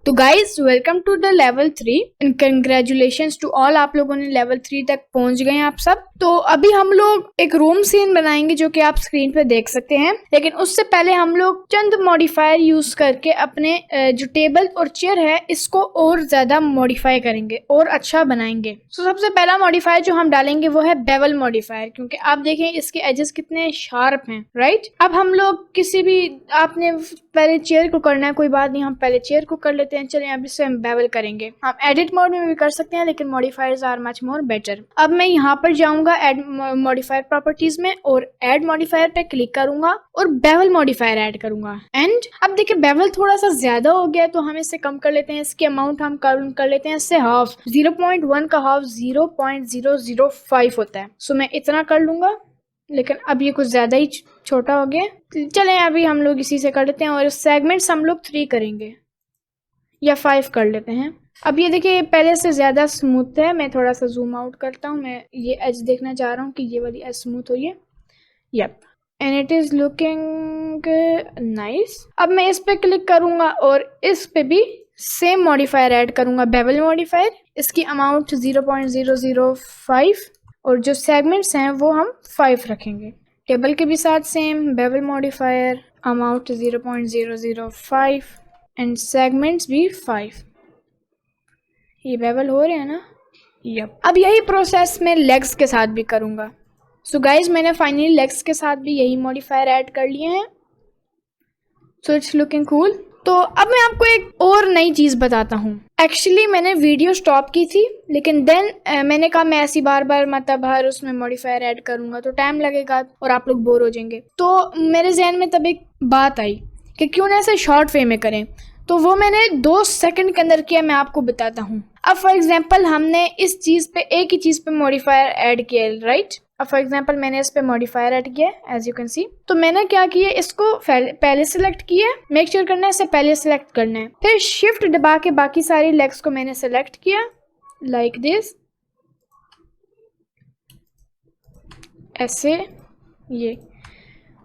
तो guys welcome to the level 3 and congratulations to all. आप लोगों ने लेवल 3 तक पहुंच गए हैं आप सब। तो अभी हम लोग एक रूम सीन बनाएंगे जो कि आप स्क्रीन पे देख सकते हैं, लेकिन उससे पहले हम लोग चंद मॉडिफायर यूज करके अपने जो टेबल और चेयर है इसको और ज्यादा मॉडिफाई करेंगे और अच्छा बनाएंगे। तो सबसे पहला मॉडिफायर जो हम डालेंगे वो है बेवल मॉडिफायर, क्योंकि आप देखें इसके एजेस कितने शार्प हैं, राइट। अब हम लोग किसी भी, आपने पहले चेयर को करना है, कोई बात नहीं, हम पहले चेयर को कर लेते हैं। चलिए अब इससे हम बेवल करेंगे। हम एडिट मोड में भी कर सकते हैं, लेकिन modifiers are much more better. अब मैं यहाँ पर जाऊंगा एड मॉडिफायर प्रॉपर्टीज में और एड मॉडिफायर पे क्लिक करूंगा और बेवल मॉडिफायर ऐड करूंगा। एंड अब देखिए बेवल थोड़ा सा ज्यादा हो गया तो हम इससे कम कर लेते हैं। इसकी अमाउंट हम कर लेते हैं इससे हाफ। 0.1 का हाफ 0.005 होता है। सो मैं इतना कर लूंगा, लेकिन अब ये कुछ ज्यादा ही छोटा हो गया। चलें अभी हम लोग इसी से कर लेते हैं और सेगमेंट्स हम लोग 3 करेंगे या 5 कर लेते हैं। अब ये देखिए पहले से ज्यादा स्मूथ है। मैं थोड़ा सा जूम आउट करता हूँ। मैं ये एज देखना चाह रहा हूँ कि ये वाली एज स्मूथ हो। ये yup, and it is looking nice. अब मैं इस पे क्लिक करूंगा और इस पे भी सेम मॉडिफायर ऐड करूंगा, बेवल मॉडिफायर। इसकी अमाउंट 0.005 और जो सेगमेंट्स हैं वो हम 5 रखेंगे। टेबल के भी साथ same bevel modifier, amount 0.005 and segments भी 5। ये बेवल हो रहे हैं ना? यप। अब यही प्रोसेस मैं लेग्स के साथ भी करूंगा। सो गाइज मैंने फाइनली लेग्स के साथ भी यही मॉडिफायर ऐड कर लिए हैं। So it's looking cool. तो अब मैं आपको एक और नई चीज बताता हूँ। एक्चुअली मैंने वीडियो स्टॉप की थी, लेकिन देन मैंने कहा मैं ऐसी बार बार मतलब हर उसमें मॉडिफायर ऐड करूंगा तो टाइम लगेगा और आप लोग बोर हो जाएंगे। तो मेरे जहन में तब एक बात आई कि क्यों ना ऐसे शॉर्ट वे में करें। तो वो मैंने 2 सेकंड के अंदर किया। मैं आपको बताता हूँ। अब फॉर एग्जांपल हमने इस चीज पे, एक ही चीज पे मॉडिफायर ऐड किया, राइट। अब फॉर एग्जांपल मैंने इस पे मॉडिफायर ऐड किया एज यू कैन सी। तो मैंने क्या किया, इसको पहले सिलेक्ट किया। मेक श्योर करना है इसे पहले सिलेक्ट करना है। फिर शिफ्ट दबा के बाकी सारी लेग्स को मैंने सिलेक्ट किया लाइक दिस, ऐसे ये।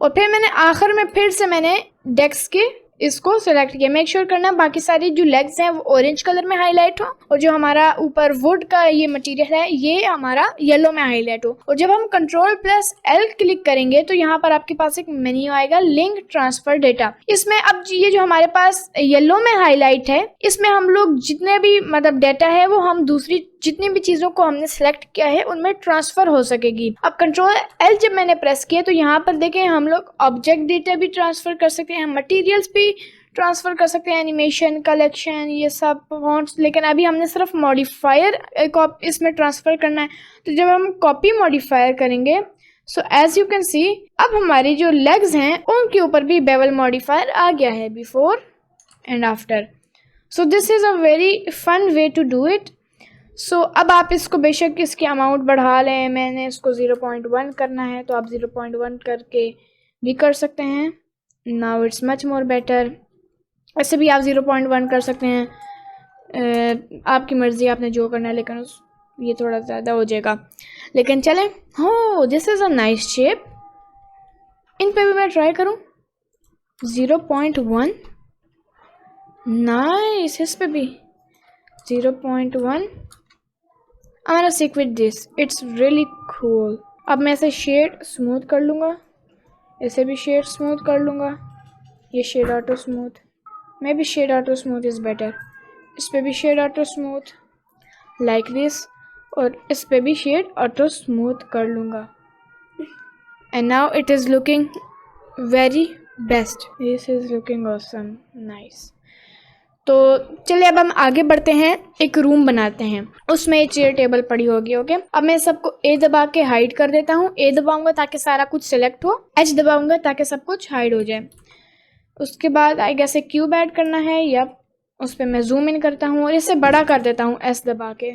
और फिर मैंने आखिर में फिर से मैंने डेस्क के इसको सिलेक्ट किया। मेक श्योर करना बाकी सारी जो लेग्स हैं वो ऑरेंज कलर में हाईलाइट हो और जो हमारा ऊपर वुड का ये मटेरियल है ये हमारा येलो में हाईलाइट हो। और जब हम Ctrl+L क्लिक करेंगे तो यहाँ पर आपके पास एक मेन्यू आएगा, लिंक ट्रांसफर डेटा। इसमें अब ये जो हमारे पास येलो में हाईलाइट है, इसमें हम लोग जितने भी मतलब डेटा है वो हम दूसरी जितनी भी चीजों को हमने सेलेक्ट किया है उनमें ट्रांसफर हो सकेगी। अब Ctrl+L जब मैंने प्रेस किया तो यहाँ पर देखें हम लोग ऑब्जेक्ट डेटा भी ट्रांसफर कर सकते हैं, मटेरियल्स भी ट्रांसफर कर सकते हैं, एनिमेशन, कलेक्शन, ये सब फॉन्ट्स। लेकिन अभी हमने सिर्फ मॉडिफायर इसमें ट्रांसफर करना है। तो जब हम कॉपी मॉडिफायर करेंगे, so as you can see अब हमारी जो लेग्स हैं उनके ऊपर भी बेवल मॉडिफायर आ गया है, before and after. So this is a very fun way to do it. So अब आप इसको बेशक इसकी अमाउंट बढ़ा लें। मैंने इसको 0.1 करना है तो आप 0.1 करके भी कर सकते हैं। Now it's much more better. ऐसे भी आप 0.1 कर सकते हैं, आपकी मर्जी, आपने जो करना है। लेकिन ये थोड़ा ज़्यादा हो जाएगा, लेकिन चलें। हो, this is a nice shape. इन पे भी मैं ट्राई करूँ 0.1। नाइस, इस पे भी 0.1। I'm gonna stick with this. It's really cool. अब मैं इसे शेड स्मूथ कर लूँगा, इसे भी शेड स्मूथ कर लूँगा। ये shade auto smooth, maybe shade auto smooth is better. इस पे भी shade auto smooth like this, और इस पे भी शेड ऑटो स्मूथ कर लूँगा। And now it is looking very best. This is looking awesome, nice. तो चलिए अब हम आगे बढ़ते हैं, एक रूम बनाते हैं, उसमें एक चेयर टेबल पड़ी होगी। ओके, अब मैं सबको ए दबा के हाइड कर देता हूँ। ए दबाऊंगा ताकि सारा कुछ सिलेक्ट हो, एच दबाऊंगा ताकि सब कुछ हाइड हो जाए। उसके बाद आई गेस एक क्यूब ऐड करना है, या उस पर मैं जूम इन करता हूँ और इसे बड़ा कर देता हूँ एस दबा के।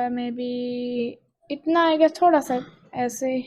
मे बी इतना आई गेस, थोड़ा सा ऐसे।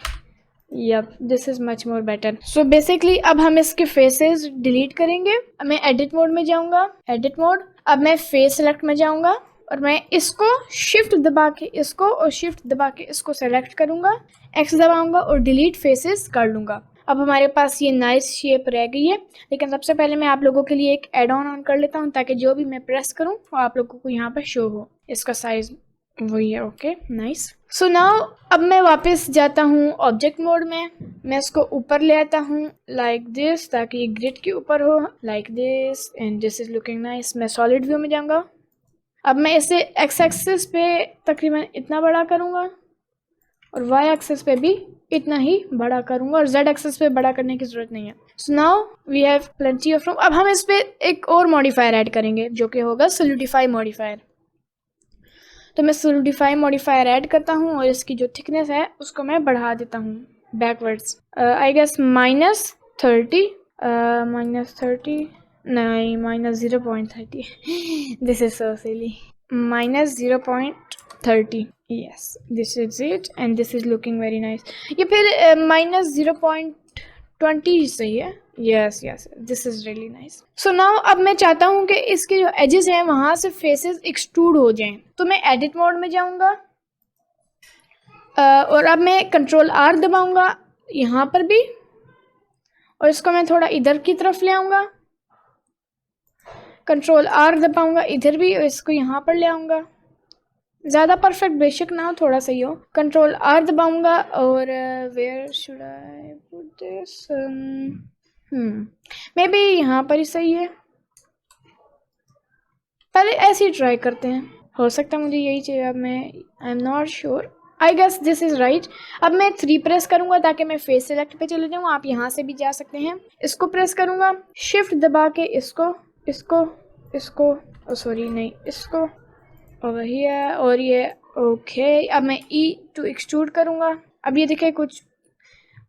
Yup, this is much more better. So basically अब हम इसके फेसेस डिलीट करेंगे। अब मैं एडिट मोड में जाऊंगा, एडिट मोड। अब मैं फेस सेलेक्ट में जाऊंगा और मैं इसको शिफ्ट दबा के इसको और शिफ्ट दबा के इसको सेलेक्ट करूंगा, एक्स दबाऊंगा और डिलीट फेसेस कर लूंगा। अब हमारे पास ये नाइस शेप रह गई है, लेकिन सबसे पहले मैं आप लोगों के लिए एक एड ऑन कर लेता हूँ ताकि जो भी मैं प्रेस करूँ वो आप लोगों को यहाँ पर शो हो। इसका साइज वही है। Okay nice. सो नाउ अब मैं वापस जाता हूँ ऑब्जेक्ट मोड में। मैं इसको ऊपर ले आता हूँ लाइक दिस ताकि ये ग्रिड के ऊपर हो, like this, and this is looking nice. मैं सॉलिड व्यू में जाऊँगा। अब मैं इसे एक्स एक्सिस पे तकरीबन इतना बड़ा करूँगा और वाई एक्सिस पे भी इतना ही बड़ा करूँगा और जेड एक्सिस पे बड़ा करने की ज़रूरत नहीं है। So now we have plenty of room. अब हम इस पे एक और मॉडिफायर ऐड करेंगे जो कि होगा सोलिडिफाई मॉडिफायर। तो मैं सोलिडिफाई मॉडिफायर ऐड करता हूँ और इसकी जो थिकनेस है उसको मैं बढ़ा देता हूँ बैकवर्ड्स, आई गेस -30, -30 नहीं, -0.30 this is so silly, -0.30 yes, this is it and this is looking very nice। ये फिर -0.20 सही है। yes yes, this is really nice। so now अब मैं चाहता हूँ कि इसके जो एजेस हैं वहां से फेसेस एक्सट्रूड हो जाएं, तो मैं एडिट मोड में जाऊंगा और अब मैं कंट्रोल R दबाऊंगा यहाँ पर भी और इसको मैं थोड़ा इधर की तरफ ले आऊंगा, कंट्रोल R दबाऊंगा इधर भी और इसको यहाँ पर ले आऊंगा। ज़्यादा परफेक्ट बेशक ना हो, थोड़ा सही हो। कंट्रोल R दबाऊंगा और where should I put this, maybe यहाँ पर ही सही है। पहले ऐसे ही ट्राई करते हैं, हो सकता है मुझे यही चाहिए। अब मैं I am not sure, I guess this is right. अब मैं 3 प्रेस करूँगा ताकि मैं फेस सेलेक्ट पे चले जाऊँ। आप यहाँ से भी जा सकते हैं। इसको प्रेस करूँगा, शिफ्ट दबा के इसको सॉरी नहीं, इसको और वही है और ये ओके। अब मैं E टू एक्सट्रूड करूँगा। अब ये देखिए कुछ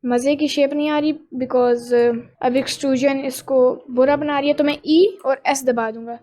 मज़े की शेप नहीं आ रही बिकॉज अब एक्सट्रूजन इसको बुरा बना रही है, तो मैं E और S दबा दूँगा।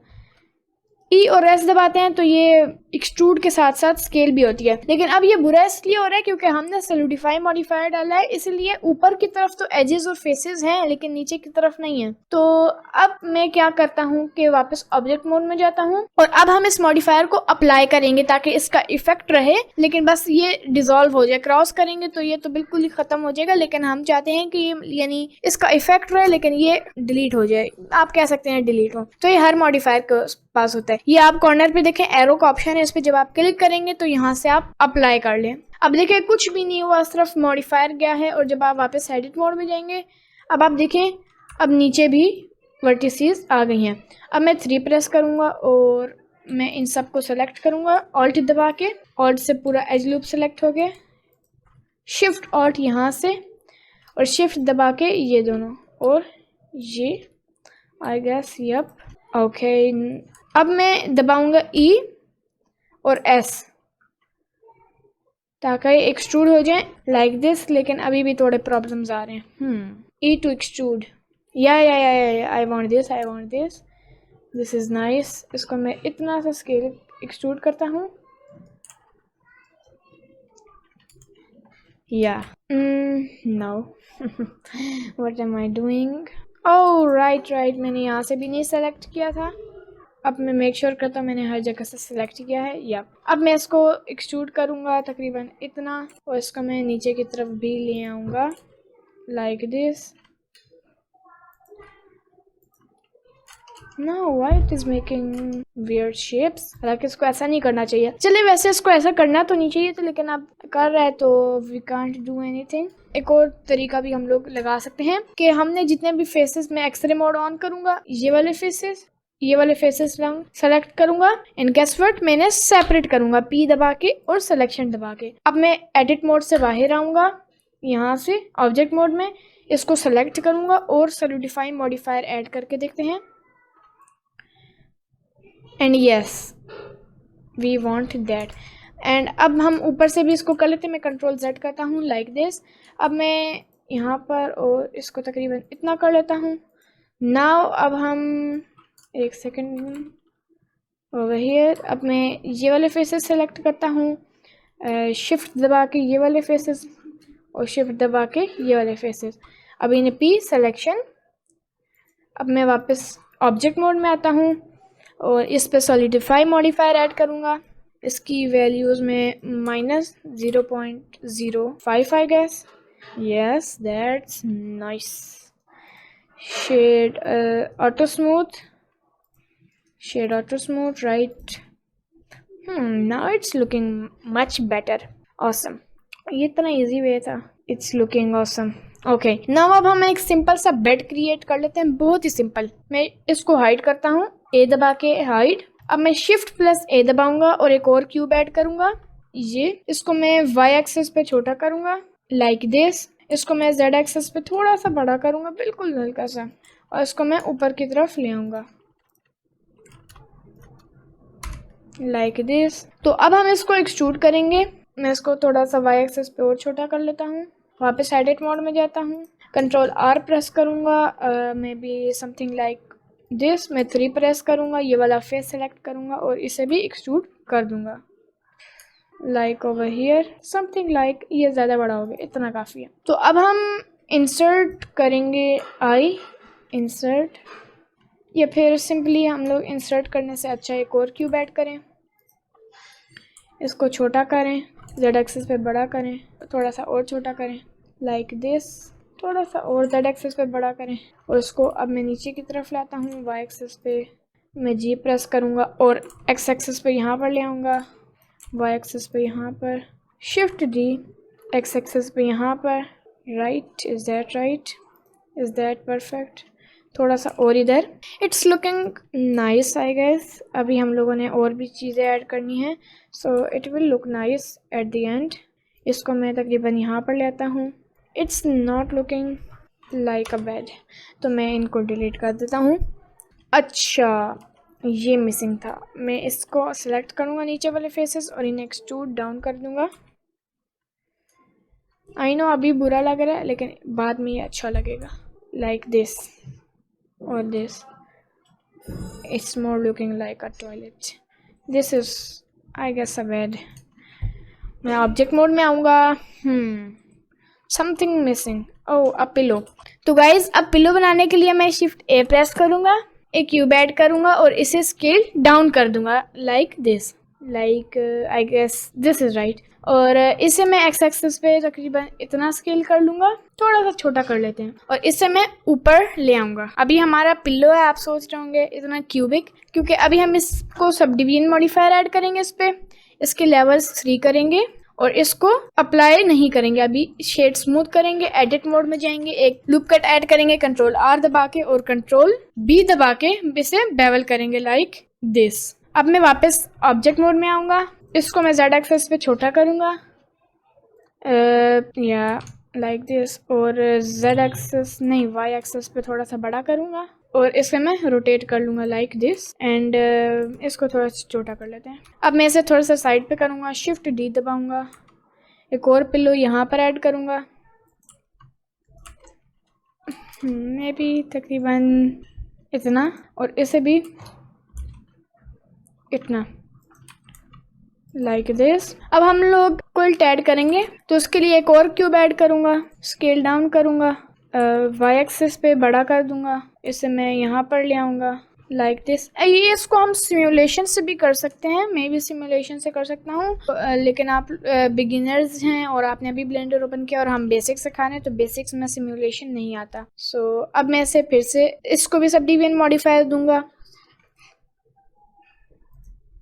E और S दबाते हैं तो ये एक्सट्रूड के साथ साथ स्केल भी होती है, लेकिन अब ये बुरा इसलिए हो रहा है क्योंकि हमने सोलिडिफाई मॉडिफायर डाला है, इसलिए ऊपर की तरफ तो एजेस और फेसेस हैं लेकिन नीचे की तरफ नहीं है। तो अब मैं क्या करता हूँ कि वापस ऑब्जेक्ट मोड में जाता हूँ और अब हम इस मॉडिफायर को अप्लाई करेंगे ताकि इसका इफेक्ट रहे, लेकिन बस ये डिसॉल्व हो जाए। क्रॉस करेंगे तो ये तो बिल्कुल ही खत्म हो जाएगा, लेकिन हम चाहते हैं कि यानी इसका इफेक्ट रहे लेकिन ये डिलीट हो जाए। आप कह सकते हैं डिलीट हो, तो ये हर मॉडिफायर के पास होता है। ये आप कॉर्नर पे देखें एरो का ऑप्शन है, इस पे जब आप क्लिक करेंगे तो यहाँ से आप अप्लाई कर लें। अब देखिए कुछ भी नहीं हुआ, सिर्फ मॉडिफायर गया है। और जब आप वापस एडिट मोड में जाएंगे, अब आप देखें अब नीचे भी वर्टिसेस आ गई हैं। अब मैं 3 प्रेस करूँगा और मैं इन सब को सेलेक्ट करूँगा ऑल्ट दबा के। ऑल्ट से पूरा एज लूप सेलेक्ट हो गया, शिफ्ट ऑल्ट यहाँ से और शिफ्ट दबा के ये दोनों और ये आई गेस यप ओके। अब मैं दबाऊंगा E और S ताकि एक्सट्रूड हो जाए लाइक दिस, लेकिन अभी भी थोड़े प्रॉब्लम्स आ रहे हैं। E टू एक्सट्रूड, या I want this, this is nice. इसको मैं इतना सा स्केल एक्सट्रूड करता हूँ, या know what am I doing. Oh right, मैंने यहाँ से भी नहीं सेलेक्ट किया था। अब मैं मेक श्योर करता हूँ मैंने हर जगह से सिलेक्ट किया है। या अब मैं इसको एक्सट्रूड करूँगा तकरीबन इतना और इसको मैं नीचे की तरफ भी ले आऊँगा like this. No, why it is making weird shapes? हालांकि इसको ऐसा नहीं करना चाहिए। चलिए वैसे इसको ऐसा करना तो नहीं चाहिए था, लेकिन अब कर रहा है तो we can't do anything। एक और तरीका भी हम लोग लगा सकते हैं कि हमने जितने भी फेसेस में एक्सरे मोड ऑन करूँगा, ये वाले फेसेस रंग सेलेक्ट करूंगा एंड गेस व्हाट, मैंने सेपरेट करूंगा P दबा के और सिलेक्शन दबा के। अब मैं एडिट मोड से बाहर आऊंगा, यहाँ से ऑब्जेक्ट मोड में इसको सेलेक्ट करूंगा और सोलिडिफाई मॉडिफायर ऐड करके देखते हैं and yes we want that. And अब हम ऊपर से भी इसको कर लेते हैं। मैं कंट्रोल Z करता हूँ लाइक दिस। अब मैं यहाँ पर और इसको तकरीबन इतना कर लेता हूँ। नाउ अब हम एक सेकंड ओवर हियर, अब मैं ये वाले फेसेस सेलेक्ट करता हूँ, शिफ्ट दबा के ये वाले फेसेस और शिफ्ट दबा के ये वाले फेसेस। अब इन्हें P सिलेक्शन। अब मैं वापस ऑब्जेक्ट मोड में आता हूँ और इस पे सॉलिडिफाई मॉडिफायर ऐड करूँगा। इसकी वैल्यूज़ में -0.05 I guess Yes, that's nice. Shade auto smooth. Shade auto smooth, right? Now it's looking much better. Awesome. ये इतना इजी वे था. It's looking awesome. Okay, now अब हम एक सिंपल सा बेड क्रिएट कर लेते हैं, बहुत ही सिंपल. मैं इसको हाइड करता हूँ, ए दबा के हाइड. अब मैं शिफ्ट प्लस ए दबाऊंगा और एक और क्यूब ऐड करूंगा. ये इसको मैं वाई एक्सेस पे छोटा करूंगा लाइक दिस. इसको मैं जेड एक्सेस पे थोड़ा सा बड़ा करूंगा, बिल्कुल हल्का सा, और इसको मैं ऊपर की तरफ ले आऊंगा लाइक दिस. तो अब हम इसको एक्सट्रूड करेंगे. मैं इसको थोड़ा सा वाई एक्सेस पे और छोटा कर लेता हूँ. वापस एडिट मोड में जाता हूँ, कंट्रोल आर प्रेस करूँगा, may be something like this. मैं 3 प्रेस करूँगा, ये वाला फेस सेलेक्ट करूँगा और इसे भी एक्सट्रूड कर दूँगा like over here, something like. ये ज़्यादा बड़ा हो गया, इतना काफ़ी है. तो अब हम इंसर्ट करेंगे आई, इंसर्ट, या फिर सिंपली हम लोग इंसर्ट करने से अच्छा एक और क्यूब ऐड करें. इसको छोटा करें, जेड एक्सिस पे बड़ा करें, थोड़ा सा और छोटा करें लाइक दिस. थोड़ा सा और जेड एक्सिस पे बड़ा करें और इसको अब मैं नीचे की तरफ लाता हूँ. वाई एक्सिस पे मैं जी प्रेस करूँगा और एक्स एक्सिस पे यहाँ पर ले आऊँगा. वाई एक्सिस पे यहाँ पर शिफ्ट डी, एक्स एक्सिस पे यहाँ पर right. Is that right? Is that perfect? थोड़ा सा और इधर. It's looking nice I guess. अभी हम लोगों ने और भी चीज़ें ऐड करनी है, so it will look nice at the end. इसको मैं तकरीबन यहाँ पर लेता हूँ. It's not looking like a bed, तो मैं इनको डिलीट कर देता हूँ. अच्छा, ये मिसिंग था. मैं इसको सिलेक्ट करूँगा नीचे वाले फेसेस और इन्हें एक्सट्रूड डाउन कर दूँगा. आई नो अभी बुरा लग रहा है, लेकिन बाद में ये अच्छा लगेगा like this or this. It's more looking like a toilet. This is I guess a bed. मैं ऑब्जेक्ट मोड में आऊँगा. Something missing. Oh, a pillow. तो गाइज अब पिलो बनाने के लिए मैं शिफ्ट ए प्रेस करूँगा, एक क्यूब ऐड करूँगा और इसे स्केल डाउन कर दूँगा like this, like I guess this is right. और इसे मैं एक्स एक्सिस पे तकरीबन इतना स्केल कर लूँगा, थोड़ा सा छोटा कर लेते हैं, और इसे मैं ऊपर ले आऊँगा. अभी हमारा पिल्लो है, आप सोच रहे होंगे इतना क्यूबिक, क्योंकि अभी हम इसको सब डिवीजन मॉडिफायर ऐड करेंगे. इस पे इसके लेवल्स 3 करेंगे और इसको अप्लाई नहीं करेंगे. अभी शेड स्मूथ करेंगे, एडिट मोड में जाएंगे, एक लूप कट ऐड करेंगे, कंट्रोल आर दबा के और कंट्रोल बी दबा के इसे बेवल करेंगे लाइक दिस. अब मैं वापस ऑब्जेक्ट मोड में आऊँगा. इसको मैं जेड एक्सेस पे छोटा करूँगा या लाइक दिस, और जेड एक्सेस नहीं, वाई एक्सेस पे थोड़ा सा बड़ा करूँगा और इसे मैं रोटेट कर लूँगा लाइक दिस. एंड इसको थोड़ा सा छोटा कर लेते हैं. अब मैं इसे थोड़ा सा साइड पे करूँगा, शिफ्ट डी दबाऊँगा, एक और पिल्लो यहाँ पर ऐड करूँगा, मे बी तकरीबन इतना, और इसे भी इतना लाइक दिस. अब हम लोग क्विल्ट ऐड करेंगे, तो उसके लिए एक और क्यूब ऐड करूँगा, स्केल डाउन करूँगा, वाई एक्सिस पे बड़ा कर दूँगा, इसे मैं यहाँ पर ले आऊँगा लाइक दिस. ये इसको हम सिमुलेशन से भी कर सकते हैं, मैं भी सिमुलेशन से कर सकता हूँ, लेकिन आप बिगिनर्स हैं और आपने अभी ब्लेंडर ओपन किया और हम बेसिक्स सिखा रहे हैं, तो बेसिक्स में सिमुलेशन नहीं आता. सो अब मैं इसे फिर से इसको भी सब डिवीजन मॉडिफायर दूँगा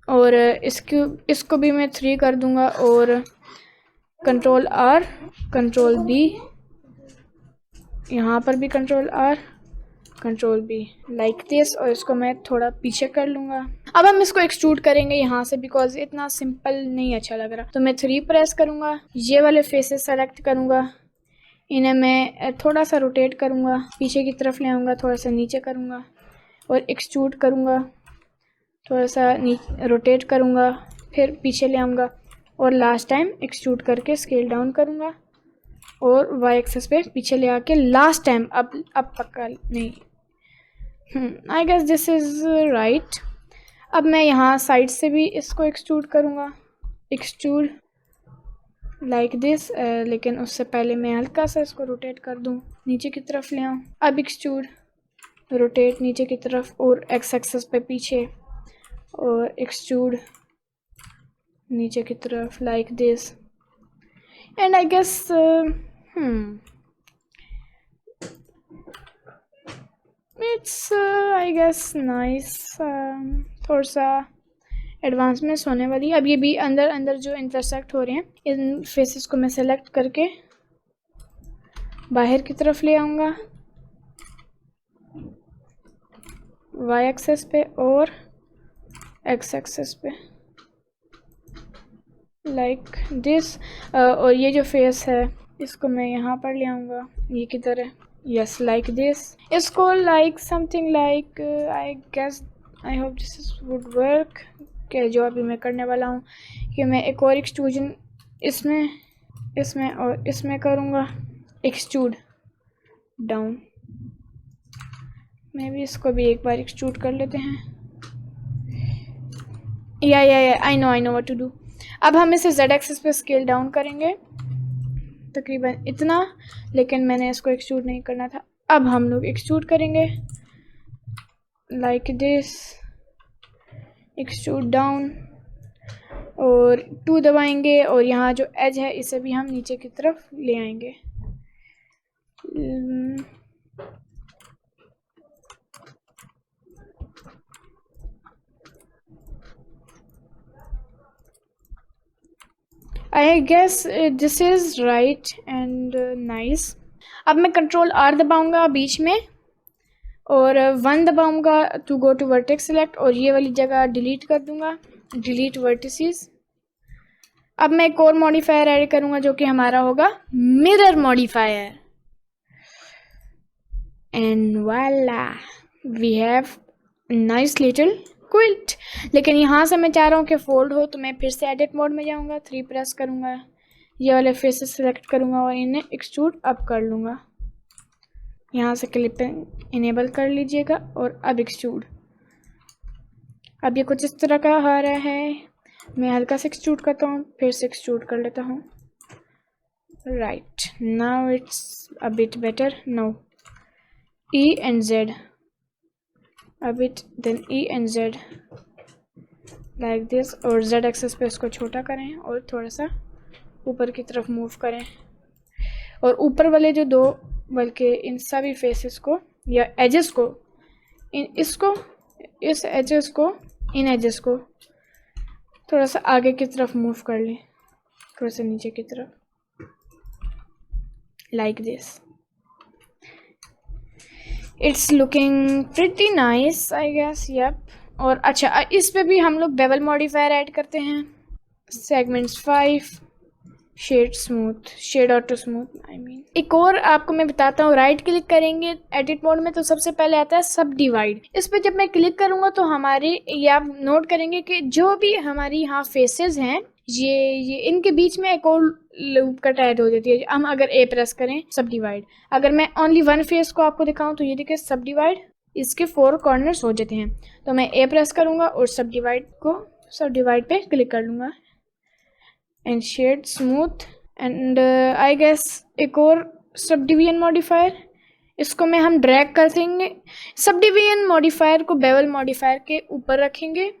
और इसको भी मैं 3 कर दूंगा और कंट्रोल आर, कंट्रोल बी, यहाँ पर भी control R, control B like this, और इसको मैं थोड़ा पीछे कर लूँगा. अब हम इसको एक्सट्रूड करेंगे यहाँ से, बिकॉज इतना सिंपल नहीं अच्छा लग रहा. तो मैं 3 प्रेस करूँगा, ये वाले फेसेस सेलेक्ट करूँगा, इन्हें मैं थोड़ा सा रोटेट करूँगा, पीछे की तरफ ले आऊँगा, थोड़ा सा नीचे करूँगा और एक्सट्रूड करूँगा, थोड़ा सा रोटेट करूँगा, फिर पीछे ले आऊँगा और लास्ट टाइम एक्सट्रूड करके स्केल डाउन करूँगा और वाई एक्सेस पे पीछे ले आके लास्ट टाइम अब पक्का नहीं. I guess this is right. अब मैं यहाँ साइड से भी इसको एक्सट्रूड करूँगा, एक्सट्रूड लाइक दिस, लेकिन उससे पहले मैं हल्का सा इसको रोटेट कर दूँ, नीचे की तरफ ले आऊँ. अब एक्सट्रूड, रोटेट नीचे की तरफ और एक्स एक्सेस पे पीछे और एक्सट्रूड नीचे की तरफ like this. And I guess it's I guess nice, थोड़ा सा एडवांसमेंट होने वाली है। अब ये भी अंदर अंदर जो इंटरसेक्ट हो रहे हैं, इन फेसेस को मैं सेलेक्ट करके बाहर की तरफ ले आऊँगा वाई एक्सेस पे और एक्स एक्सेस पे, लाइक दिस। और ये जो फेस है इसको मैं यहाँ पर ले आऊँगा, ये किधर है, यस लाइक दिस। इसको like something like I guess, I hope this would work. कि जो अभी मैं करने वाला हूँ कि मैं एक और एक्सट्रूजन इसमें और इसमें करूँगा, एक्सट्रूड डाउन। मैं भी इसको भी एक बार एक्सट्रूड कर लेते हैं। या I know what to do. अब हम इसे z एक्सिस पे स्केल डाउन करेंगे तकरीबन इतना, लेकिन मैंने इसको एक्सट्रूड नहीं करना था। अब हम लोग एक्सट्रूड करेंगे लाइक दिस, एक्सट्रूड डाउन और 2 दबाएंगे और यहाँ जो एज है इसे भी हम नीचे की तरफ ले आएंगे। I guess this is right and nice. अब मैं कंट्रोल R दबाऊंगा बीच में और 1 दबाऊंगा to go to vertex select, और ये वाली जगह डिलीट कर दूंगा, डिलीट वर्टिसेस। अब मैं एक और मॉडिफायर ऐड करूंगा जो कि हमारा होगा मिरर मॉडिफायर, एंड वाला we have nice little quilt. लेकिन यहाँ से मैं चाह रहा हूँ कि फोल्ड हो, तो मैं फिर से एडिट मोड में जाऊँगा, 3 प्रेस करूँगा, ये वाले फेसेस सेलेक्ट करूँगा और इन्हें एक्सट्रूड अप कर लूँगा। यहाँ से क्लिपिंग इनेबल कर लीजिएगा और अब एक्सट्रूड। अब ये कुछ इस तरह का आ रहा है, मैं हल्का से एक्सट्रूड करता हूँ, फिर से एक्सट्रूड कर लेता हूँ। Right now it's a bit better. Now E and Z a bit, then E and Z like this, और Z एक्सेस पे इसको छोटा करें और थोड़ा सा ऊपर की तरफ मूव करें, और ऊपर वाले जो 2 बल्कि इन सभी फेसेस को या एजेस को, इस एजेस को, इन एजेस को थोड़ा सा आगे की तरफ मूव कर लें, थोड़ा सा नीचे की तरफ, like this. It's looking pretty nice I guess, yup. और अच्छा, इस पे भी हम लोग बेवल मॉडिफायर ऐड करते हैं, segments 5, shade smooth, shade auto smooth I mean. एक और आपको मैं बताता हूँ, राइट क्लिक करेंगे एडिट मोड में तो सबसे पहले आता है सब डिवाइड। इस पे जब मैं क्लिक करूँगा तो हमारे, ये आप नोट करेंगे कि जो भी हमारी यहाँ फेसेस हैं, ये इनके बीच में एक और लूप कट ऐड हो जाती है। हम अगर ए प्रेस करें सब डिवाइड, अगर मैं ओनली 1 फेस को आपको दिखाऊं तो ये देखिए सब डिवाइड, इसके 4 कॉर्नर्स हो जाते हैं। तो मैं ए प्रेस करूंगा और सब डिवाइड पे क्लिक कर लूंगा, and shade smooth, and I guess एक और सब डिवीजन मॉडिफायर, इसको में हम ड्रैग कर देंगे। सब डिवीजन मॉडिफायर को बेवल मॉडिफायर के ऊपर रखेंगे,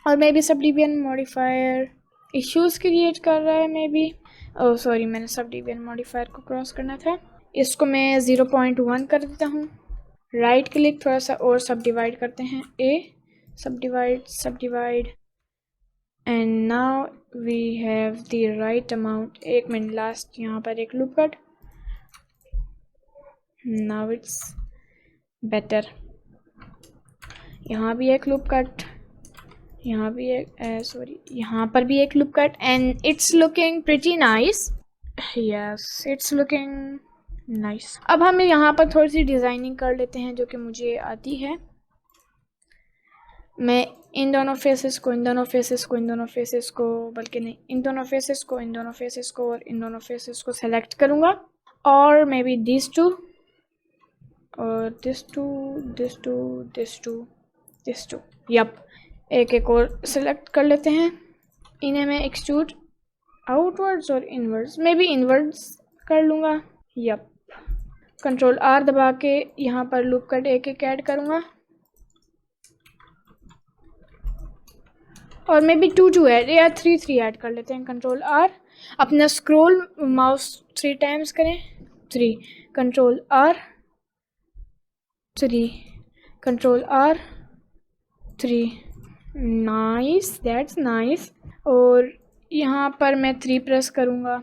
और may be sub division modifier issues create कर रहा है, मे बी, ओह सॉरी मैंने सब डिवीजन मॉडिफायर को क्रॉस करना था। इसको मैं 0.1 कर देता हूँ, राइट क्लिक थोड़ा सा और सब डिवाइड करते हैं, a subdivide, and now we have the right amount. 1 minute, last यहाँ पर एक loop cut, now it's better. यहाँ भी एक लूप कट, यहाँ भी एक यहाँ पर भी एक loop cut, and it's looking pretty nice, yes it's looking nice. अब हम यहाँ पर थोड़ी सी डिज़ाइनिंग कर लेते हैं जो कि मुझे आती है। मैं इन दोनों फेसेस को, बल्कि नहीं, इन दोनों फेसेस को और इन दोनों फेसेस को सेलेक्ट करूँगा, और मे बी दिस टू और दिस टू, यप। एक और सेलेक्ट कर लेते हैं, इन्हें मैं एक्सट्रूड आउटवर्ड्स और इनवर्ड्स, मे बी इनवर्ड्स कर लूँगा, यप। कंट्रोल R दबा के यहाँ पर लूप कट एक ऐड करूँगा, और मे बी 2 ऐड या 3 ऐड कर लेते हैं। कंट्रोल R, अपना स्क्रॉल माउस 3 टाइम्स करें, 3, control R 3, control R 3, nice, that's nice. और यहाँ पर मैं 3 प्रेस करूँगा।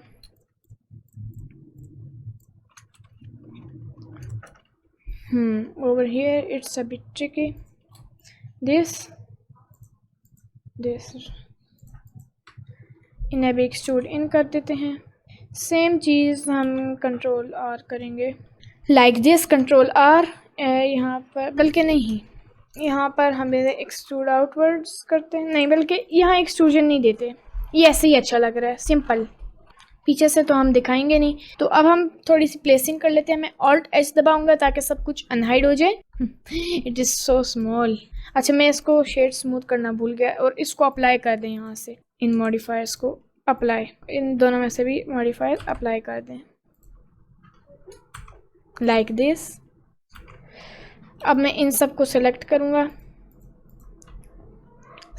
Over here it's a bit tricky. This इन्हें भी एक्सट्रूड इन कर देते हैं। सेम चीज़ हम कंट्रोल R करेंगे, लाइक दिस। कंट्रोल R यहाँ पर, बल्कि नहीं, यहाँ पर हम एक्सट्रूड आउटवर्ड्स करते हैं, नहीं बल्कि यहाँ एक्सट्रूजन नहीं देते, ये ऐसे ही अच्छा लग रहा है, सिंपल। पीछे से तो हम दिखाएंगे नहीं, तो अब हम थोड़ी सी प्लेसिंग कर लेते हैं। मैं Alt H दबाऊंगा ताकि सब कुछ अनहाइड हो जाए। It is so small. अच्छा, मैं इसको शेड स्मूथ करना भूल गया, और इसको अप्लाई कर दें यहाँ से, इन मॉडिफायर्स को अप्लाई, इन दोनों में से भी मॉडिफायर अप्लाई कर दें, लाइक दिस। अब मैं इन सब को सिलेक्ट करूँगा,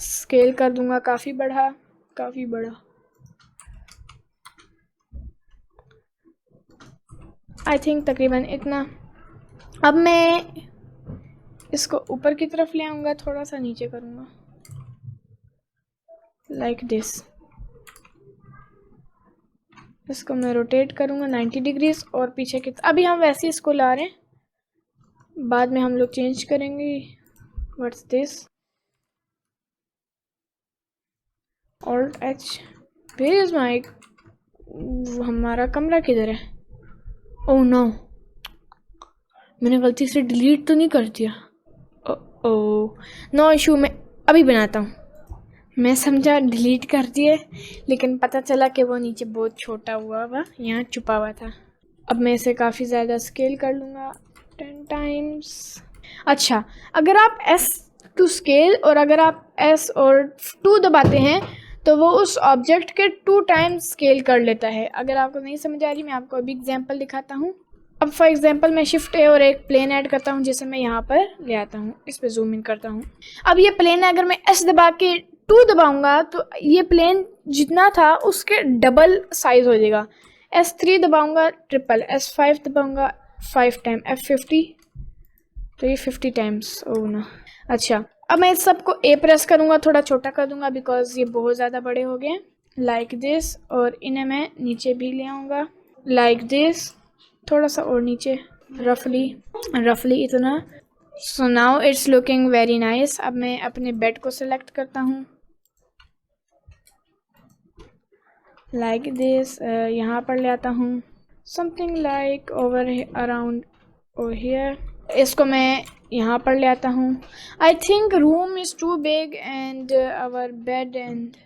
स्केल कर दूंगा काफ़ी बड़ा, आई थिंक तकरीबन इतना। अब मैं इसको ऊपर की तरफ ले आऊँगा, थोड़ा सा नीचे करूँगा, लाइक दिस। इसको मैं रोटेट करूँगा 90 डिग्रीज, और पीछे की अभी हम वैसे इसको ला रहे हैं, बाद में हम लोग चेंज करेंगे। What's this? Alt H। Where is my, हमारा कमरा किधर है? ओह नो, मैंने गलती से डिलीट तो नहीं कर दिया। ओह नो इशू, मैं अभी बनाता हूँ। मैं समझा डिलीट कर दिए, लेकिन पता चला कि वो नीचे बहुत छोटा हुआ यहाँ छुपा हुआ था। अब मैं इसे काफ़ी ज़्यादा स्केल कर लूँगा 10 टाइम्स। अच्छा, अगर आप S टू स्केल, और अगर आप S और 2 दबाते हैं तो वो उस ऑब्जेक्ट के 2 टाइम्स स्केल कर लेता है। अगर आपको नहीं समझ आ रही, मैं आपको अभी एग्जांपल दिखाता हूँ। अब फॉर एग्जांपल मैं शिफ्ट A और एक प्लेन ऐड करता हूँ, जिसे मैं यहाँ पर ले आता हूँ, इस पर जूम इन करता हूँ। अब ये प्लेन है, अगर मैं S दबा के 2 दबाऊंगा तो ये प्लेन जितना था उसके डबल साइज हो जाएगा। S3 दबाऊंगा triple, S5 दबाऊंगा 5 time, F50 तो ये 50 टाइम्स। ओह ना। अच्छा, अब मैं इस सबको A प्रेस करूँगा, थोड़ा छोटा कर दूंगा बिकॉज ये बहुत ज़्यादा बड़े हो गए, लाइक दिस। और इन्हें मैं नीचे भी ले आऊँगा, लाइक दिस, थोड़ा सा और नीचे, रफली इतना। सो now it's looking very nice. अब मैं अपने बेड को सिलेक्ट करता हूँ, लाइक दिस। यहाँ पर ले आता हूँ, something like over around over here. इसको मैं यहाँ पर ले आता हूँ। I think room is too big and our bed and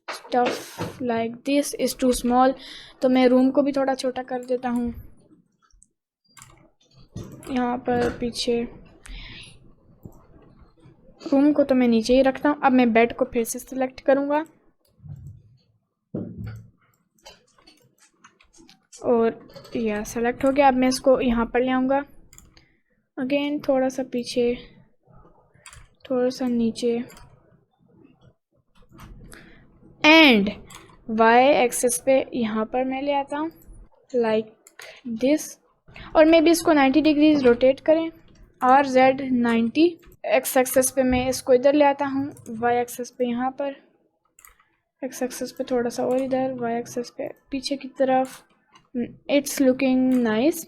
stuff like this is too small, तो मैं रूम को भी थोड़ा छोटा कर देता हूँ। यहाँ पर पीछे रूम को तो मैं नीचे ही रखता हूँ। अब मैं बेड को फिर से सिलेक्ट करूँगा, और यह सेलेक्ट हो गया। अब मैं इसको यहाँ पर ले आऊँगा, अगेन थोड़ा सा पीछे, थोड़ा सा नीचे, एंड Y एक्सिस पे यहाँ पर मैं ले आता हूँ, लाइक दिस। और मैं भी इसको 90 डिग्रीज रोटेट करें, और Z 90। X एक्सिस पे मैं इसको इधर ले आता हूँ, Y एक्सिस पे यहाँ पर, X एक्सिस पे थोड़ा सा और इधर, Y एक्सिस पे पीछे की तरफ। It's looking nice.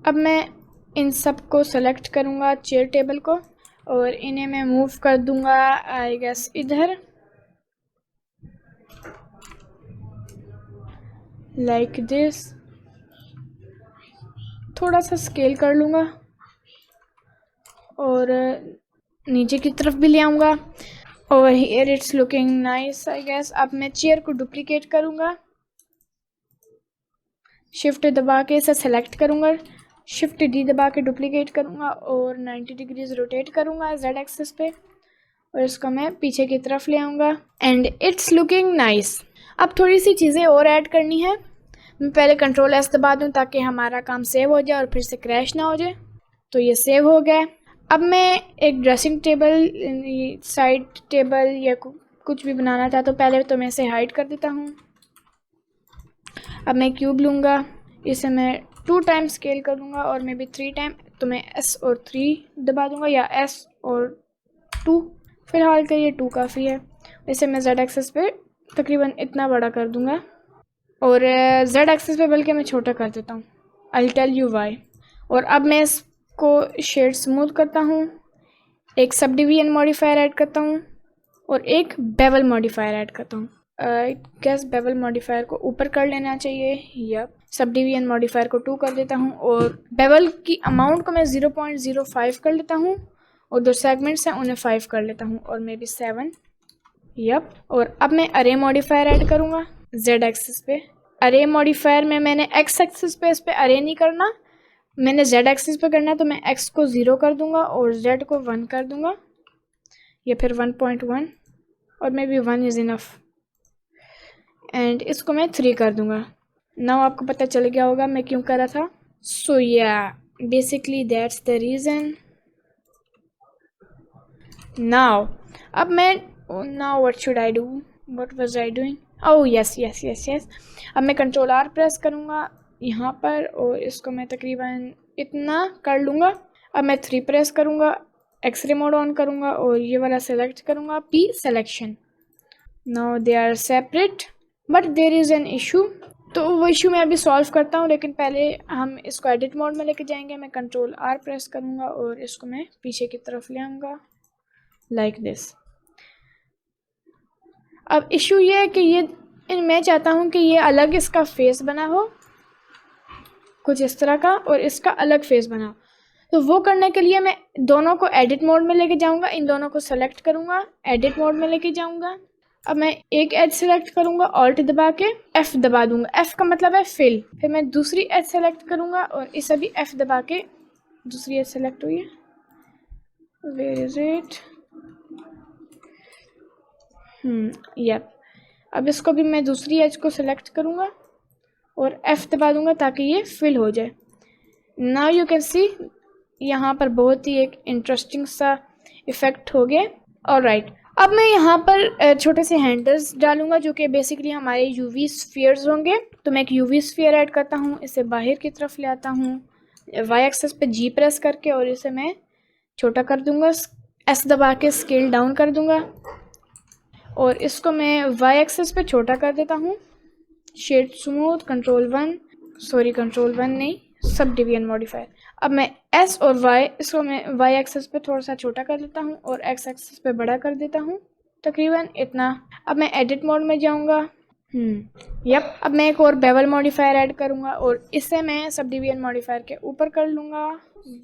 अब मैं इन सब को सेलेक्ट करूँगा, चेयर टेबल को, और इन्हें मैं मूव कर दूँगा आई गेस इधर, लाइक दिस। थोड़ा सा स्केल कर लूँगा, और नीचे की तरफ भी ले आऊँगा। Over here it's looking nice I guess. अब मैं चेयर को डुप्लीकेट करूँगा, शिफ्ट दबा के इसे सेलेक्ट करूँगा, शिफ्ट D दबा के डुप्लीकेट करूँगा, और 90 डिग्रीज रोटेट करूँगा Z एक्सिस पे, और इसको मैं पीछे की तरफ ले आऊँगा, एंड इट्स लुकिंग नाइस। अब थोड़ी सी चीज़ें और ऐड करनी है। मैं पहले कंट्रोल S दबा दूँ ताकि हमारा काम सेव हो जाए और फिर से क्रैश ना हो जाए। तो ये सेव हो गया। अब मैं एक ड्रेसिंग टेबल, साइड टेबल या कुछ भी बनाना चाहता हूँ, पहले तो मैं इसे हाइड कर देता हूँ। अब मैं क्यूब लूँगा, इसे मैं 2 टाइम स्केल कर दूंगा और मे बी 3 टाइम, तो मैं S और 3 दबा दूंगा या S और 2। फिलहाल के लिए 2 काफ़ी है। इसे मैं Z एक्सिस पे तकरीबन इतना बड़ा कर दूंगा और Z एक्सिस पे बल्कि मैं छोटा कर देता हूँ। I'll tell you why। और अब मैं इसको शेड स्मूथ करता हूँ, एक सब डिवीजन मॉडिफायर ऐड करता हूँ और एक बेवल मॉडिफायर ऐड करता हूँ। गैस बेवल मॉडिफायर को ऊपर कर लेना चाहिए, या सब डिवीजन मॉडिफायर को 2 कर देता हूँ और बेवल की अमाउंट को मैं 0.05 कर लेता हूँ और जो सेगमेंट्स हैं उन्हें 5 कर लेता हूँ और मे बी 7। यप। और अब मैं अरे मॉडिफायर ऐड करूँगा Z एक्सिस पे। अरे मॉडिफायर में मैंने X एक्सिस पे इस पे अरे नहीं करना, मैंने Z एक्सिस पे करना है, तो मैं X को 0 कर दूंगा और Z को 1 कर दूंगा या फिर 1.1 और may be 1 is enough and इसको मैं 3 कर दूंगा। नाउ आपको पता चल गया होगा मैं क्यों कर रहा था। सो या basically that's the reason. Now अब मैं now what should I do, what was I doing, oh yes yes yes yes. अब मैं कंट्रोल R प्रेस करूँगा यहाँ पर और इसको मैं तकरीबन इतना कर लूँगा। अब मैं 3 प्रेस करूँगा, एक्सरे मोड ऑन करूँगा और ये वाला सेलेक्ट करूँगा, P selection. Now they are separate but there is an issue, तो वो इशू मैं अभी सॉल्व करता हूँ, लेकिन पहले हम इसको एडिट मोड में लेके जाएंगे। मैं कंट्रोल R प्रेस करूँगा और इसको मैं पीछे की तरफ ले आऊँगा लाइक दिस। अब इशू ये है कि ये मैं चाहता हूँ कि ये अलग इसका फेस बना हो कुछ इस तरह का और इसका अलग फेस बना हो। तो वो करने के लिए मैं दोनों को एडिट मोड में लेके जाऊँगा, इन दोनों को सेलेक्ट करूँगा, एडिट मोड में लेके जाऊँगा। अब मैं एक एज सेलेक्ट करूँगा, ऑल्ट दबा के F दबा दूँगा, F का मतलब है फिल। फिर मैं दूसरी एज सेलेक्ट करूँगा और इसे भी F दबा के, दूसरी एज सेलेक्ट हुई है, वेयर इज इट, यप। अब इसको भी मैं दूसरी एज को सेलेक्ट करूँगा और F दबा दूँगा ताकि ये फिल हो जाए। नाउ यू कैन सी यहाँ पर बहुत ही एक इंटरेस्टिंग सा इफ़ेक्ट हो गया। ऑलराइट, अब मैं यहाँ पर छोटे से हैंडल्स डालूंगा जो कि बेसिकली हमारे यूवी स्फीयर्स होंगे। तो मैं एक यूवी स्फीयर ऐड करता हूँ, इसे बाहर की तरफ ले आता हूँ वाई एक्सेस पे G प्रेस करके और इसे मैं छोटा कर दूँगा, S दबा के स्केल डाउन कर दूँगा और इसको मैं वाई एक्सेस पे छोटा कर देता हूँ, शेड स्मूथ, कंट्रोल 1 नहीं, सब डिवीजन मॉडिफायर। अब मैं S और Y, इसको मैं Y एक्सेस पे थोड़ा सा छोटा कर देता हूँ और X एक्सेस पे बड़ा कर देता हूँ, तकरीबन इतना। अब मैं एडिट मोड में जाऊँगा, यप। अब मैं एक और बेवल मॉडिफायर ऐड करूँगा और इसे मैं सब डिवीजन मॉडिफायर के ऊपर कर लूँगा।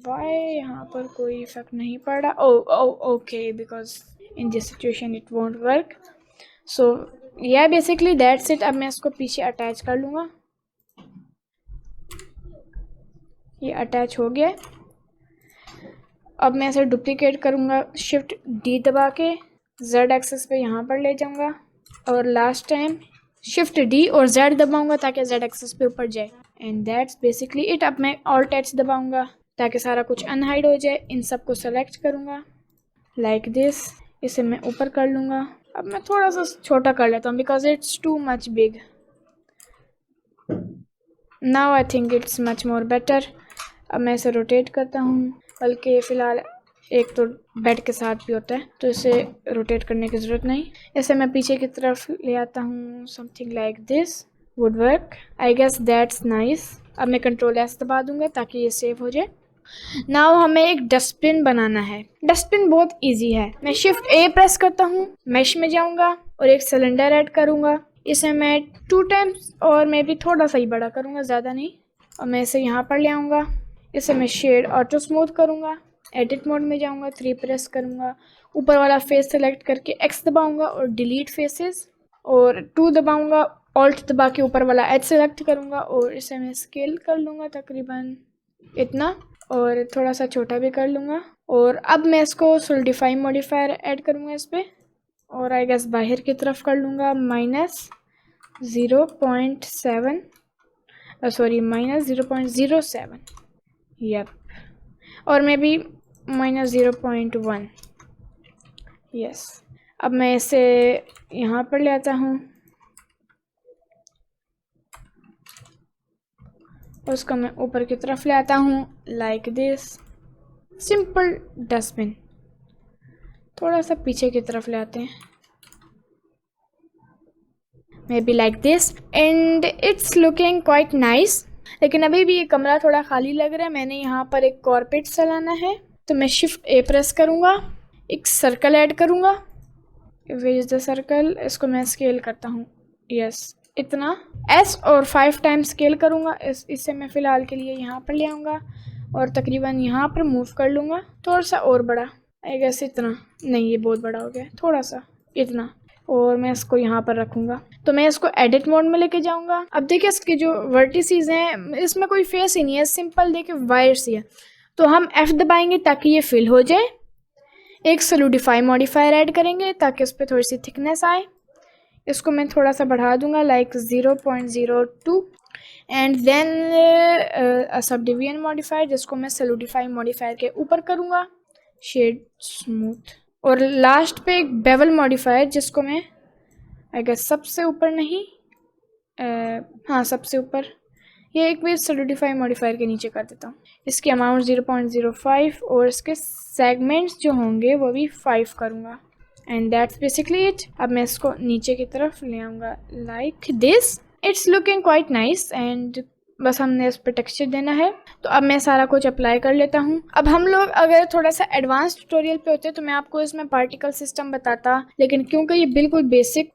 वाई यहाँ पर कोई इफेक्ट नहीं पड़ रहा, okay, because in this situation it won't work. So या बेसिकली दैट्स इट। अब मैं इसको पीछे अटैच कर लूँगा, ये अटैच हो गया। अब मैं इसे डुप्लीकेट करूँगा, शिफ्ट D दबा के Z एक्सेस पे यहाँ पर ले जाऊँगा और लास्ट टाइम शिफ्ट D और Z दबाऊँगा ताकि Z एक्सेस पे ऊपर जाए एंड दैट्स बेसिकली इट। अब मैं ऑल्ट H दबाऊँगा ताकि सारा कुछ अनहाइड हो जाए। इन सब को सेलेक्ट करूँगा लाइक दिस, इसे मैं ऊपर कर लूँगा। अब मैं थोड़ा सा छोटा कर लेता हूँ because it's too much big. Now I think it's much more better. अब मैं इसे रोटेट करता हूँ, बल्कि फ़िलहाल एक तो बेड के साथ भी होता है तो इसे रोटेट करने की ज़रूरत नहीं। इसे मैं पीछे की तरफ ले आता हूँ, something like this would work, I guess that's nice. अब मैं कंट्रोल S दबा दूँगा ताकि ये सेव हो जाए। नाउ हमें एक डस्टबिन बनाना है। डस्टबिन बहुत इजी है, मैं शिफ्ट A प्रेस करता हूँ, मैश में जाऊँगा और एक सिलेंडर ऐड करूँगा। इसे मैं 2 टाइम्स और मैं भी थोड़ा सा ही बड़ा करूँगा, ज़्यादा नहीं, और मैं इसे यहाँ पर ले आऊँगा। इसे मैं शेड ऑटो स्मूथ करूँगा, एडिट मोड में जाऊँगा, 3 प्रेस करूँगा, ऊपर वाला फेस सेलेक्ट करके X दबाऊँगा और डिलीट फेसेस और 2 दबाऊँगा, ऑल्ट दबा के ऊपर वाला H सेलेक्ट करूँगा और इसे मैं स्केल कर लूँगा तकरीबन इतना और थोड़ा सा छोटा भी कर लूँगा। और अब मैं इसको सोलिडिफाई मॉडिफायर ऐड करूँगा इस पर और आई गेस बाहर की तरफ कर लूँगा -0.7 सॉरी -0.07, यप, और मैं भी -0.1, यस। अब मैं इसे यहाँ पर ले आता हूँ उसको मैं ऊपर की तरफ ले आता हूँ लाइक दिस। Simple dustbin. थोड़ा सा पीछे की तरफ ले आते हैं, may be like this, and it's looking quite nice. लेकिन अभी भी ये कमरा थोड़ा खाली लग रहा है। मैंने यहाँ पर एक कारपेट चलाना है, तो मैं शिफ्ट ए प्रेस करूँगा, एक सर्कल ऐड करूँगा। Where is the circle? इसको मैं स्केल करता हूँ, यस इतना, एस और 5 टाइम्स स्केल करूँगा। इससे मैं फ़िलहाल के लिए यहाँ पर ले आऊँगा और तकरीबन यहाँ पर मूव कर लूँगा। थोड़ा सा और बड़ा, आई गेस इतना, नहीं ये बहुत बड़ा हो गया, थोड़ा सा इतना, और मैं इसको यहाँ पर रखूँगा। तो मैं इसको एडिट मोड में लेके जाऊँगा। अब देखिए इसके जो वर्टिसेस हैं, इसमें कोई फेस ही नहीं है, सिंपल देखिए वायर्स ही है। तो हम F दबाएंगे ताकि ये फिल हो जाए। एक सोलिडिफाई मॉडिफायर ऐड करेंगे ताकि उस पर थोड़ी सी थिकनेस आए। इसको मैं थोड़ा सा बढ़ा दूंगा like 0.02 and then subdivision modifier, जिसको मैं सोलिडिफाई मॉडिफायर के ऊपर करूँगा, शेड स्मूथ। और लास्ट पे एक बेवल मॉडिफायर, जिसको मैं आई गेस सबसे ऊपर नहीं, हाँ सबसे ऊपर, ये एक भी सोलिडिफाई मॉडिफायर के नीचे कर देता हूँ। इसकी अमाउंट 0.05 और इसके सेगमेंट्स जो होंगे वो भी 5 करूँगा। And that's basically it. अब मैं इसको नीचे की तरफ ले आऊँगा like this. It's looking quite nice and बस हमने इस पर टेक्सचर देना है। तो अब मैं सारा कुछ अप्लाई कर लेता हूँ। अब हम लोग अगर थोड़ा सा एडवांस ट्यूटोरियल पे होते तो मैं आपको इसमें पार्टिकल सिस्टम बताता, लेकिन क्योंकि ये बिल्कुल बेसिक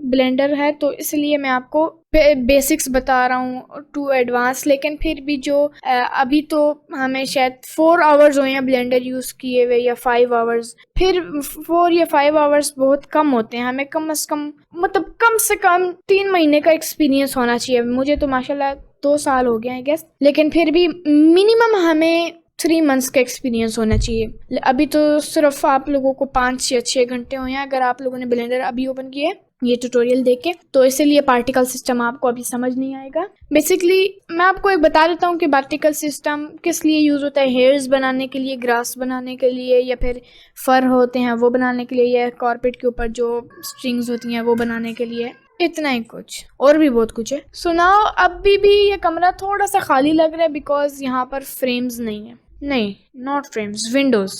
ब्लेंडर है तो इसलिए मैं आपको बेसिक्स बता रहा हूँ टू एडवांस। लेकिन फिर भी जो अभी तो हमें शायद 4 आवर्स हुए हैं ब्लेंडर यूज़ किए हुए, या 5 आवर्स, फिर 4 या 5 आवर्स बहुत कम होते हैं। हमें कम से कम, मतलब कम से कम 3 महीने का एक्सपीरियंस होना चाहिए। मुझे तो माशाल्लाह 2 साल हो गए आई गेस, लेकिन फिर भी मिनिमम हमें 3 मंथ्स का एक्सपीरियंस होना चाहिए। अभी तो सिर्फ आप लोगों को 5 या 6 घंटे हुए हैं अगर आप लोगों ने ब्लेंडर अभी ओपन किया है ये ट्यूटोरियल देख के, तो इसीलिए पार्टिकल सिस्टम आपको अभी समझ नहीं आएगा। बेसिकली मैं आपको एक बता देता हूँ कि पार्टिकल सिस्टम किस लिए यूज़ होता है। हेयर्स बनाने के लिए, ग्रास बनाने के लिए, या फिर फर होते हैं वो बनाने के लिए, या कारपेट के ऊपर जो स्ट्रिंग्स होती हैं वो बनाने के लिए। इतना ही कुछ, और भी बहुत कुछ है। सो नाउ अभी भी ये कमरा थोड़ा सा खाली लग रहा है बिकॉज यहाँ पर फ्रेम्स नहीं है। नहीं, not frames, windows.